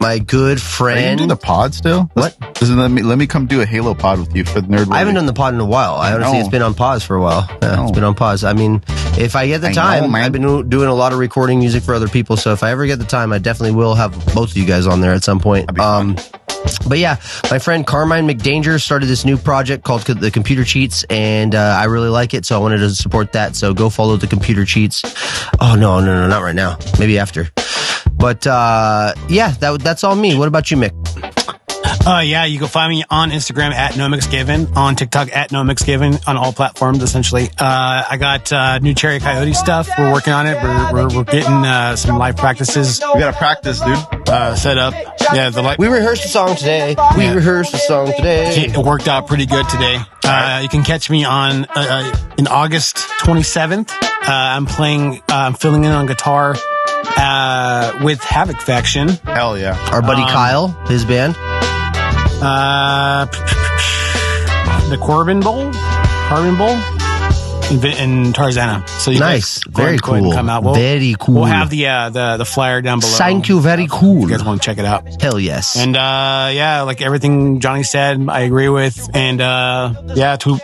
S5: My good friend.
S6: Are you doing the pod still?
S5: What?
S6: Let me come do a Halo pod with you for the nerdworthy.
S5: I haven't done the pod in a while. I honestly, it's been on pause for a while. Yeah, it's been on pause. I mean, if I get the time, I've been doing a lot of recording music for other people. So if I ever get the time, I definitely will have both of you guys on there at some point. But yeah, my friend Carmine McDanger started this new project called The Computer Cheats, and I really like it, so I wanted to support that. So go follow The Computer Cheats. Oh, no, not right now. Maybe after. But yeah, that's all me. What about you, Mick?
S7: Yeah, you can find me on Instagram at NoMixGiven, on TikTok at NoMixGiven, on all platforms, essentially. I got new Cherry Coyote stuff. We're working on it. We're getting some live practices.
S6: We got to practice, dude.
S7: Set up. Yeah,
S5: we rehearsed a song today. It worked out pretty good today.
S7: You can catch me on in August 27th. I'm filling in on guitar with Havoc Faction.
S6: Hell yeah.
S5: Our buddy Kyle, his band.
S7: The Carbon Bowl in Tarzana. So you
S5: nice,
S7: guys
S5: very
S7: go ahead and
S5: cool.
S7: come out.
S5: Very cool.
S7: We'll have the flyer down below.
S5: Thank you, very cool.
S7: If you guys want to check it out.
S5: Hell yes.
S7: And like everything Jonny said, I agree with. And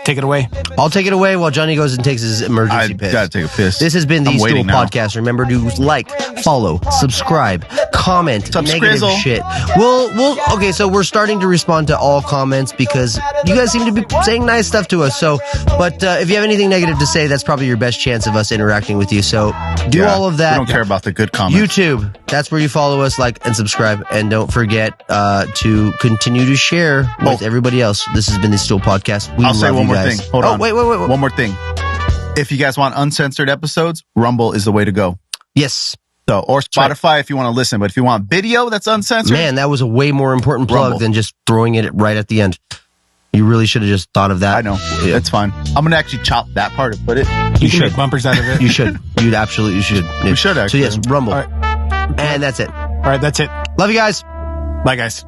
S7: take it away.
S5: I'll take it away while Jonny goes and takes his emergency piss.
S6: I gotta take a piss.
S5: This has been the Stool Podcast. Remember to like, follow, subscribe, comment, negative shit. Okay, so we're starting to respond to all comments because you guys seem to be saying nice stuff to us. So, but if you have anything negative to say, that's probably your best chance of us interacting with you. So do all of that.
S6: We don't care about the good comments.
S5: YouTube, that's where you follow us, like, and subscribe. And don't forget to continue to share with everybody else. This has been the Stool Podcast.
S6: I'll say one more thing. Hold on.
S5: Wait.
S6: One more thing. If you guys want uncensored episodes, Rumble is the way to go.
S5: Yes.
S6: So, or Spotify if you want to listen. But if you want video that's uncensored.
S5: Man, that was a way more important plug than just throwing it right at the end. You really should have just thought of that.
S6: I know. Yeah. That's fine. I'm going to actually chop that part and put it.
S7: You should make bumpers out of it.
S5: You should. You'd absolutely should.
S6: We should actually.
S5: So yes, Rumble.
S7: All right.
S5: And that's it.
S7: All right, that's it.
S5: Love you guys.
S7: Bye, guys.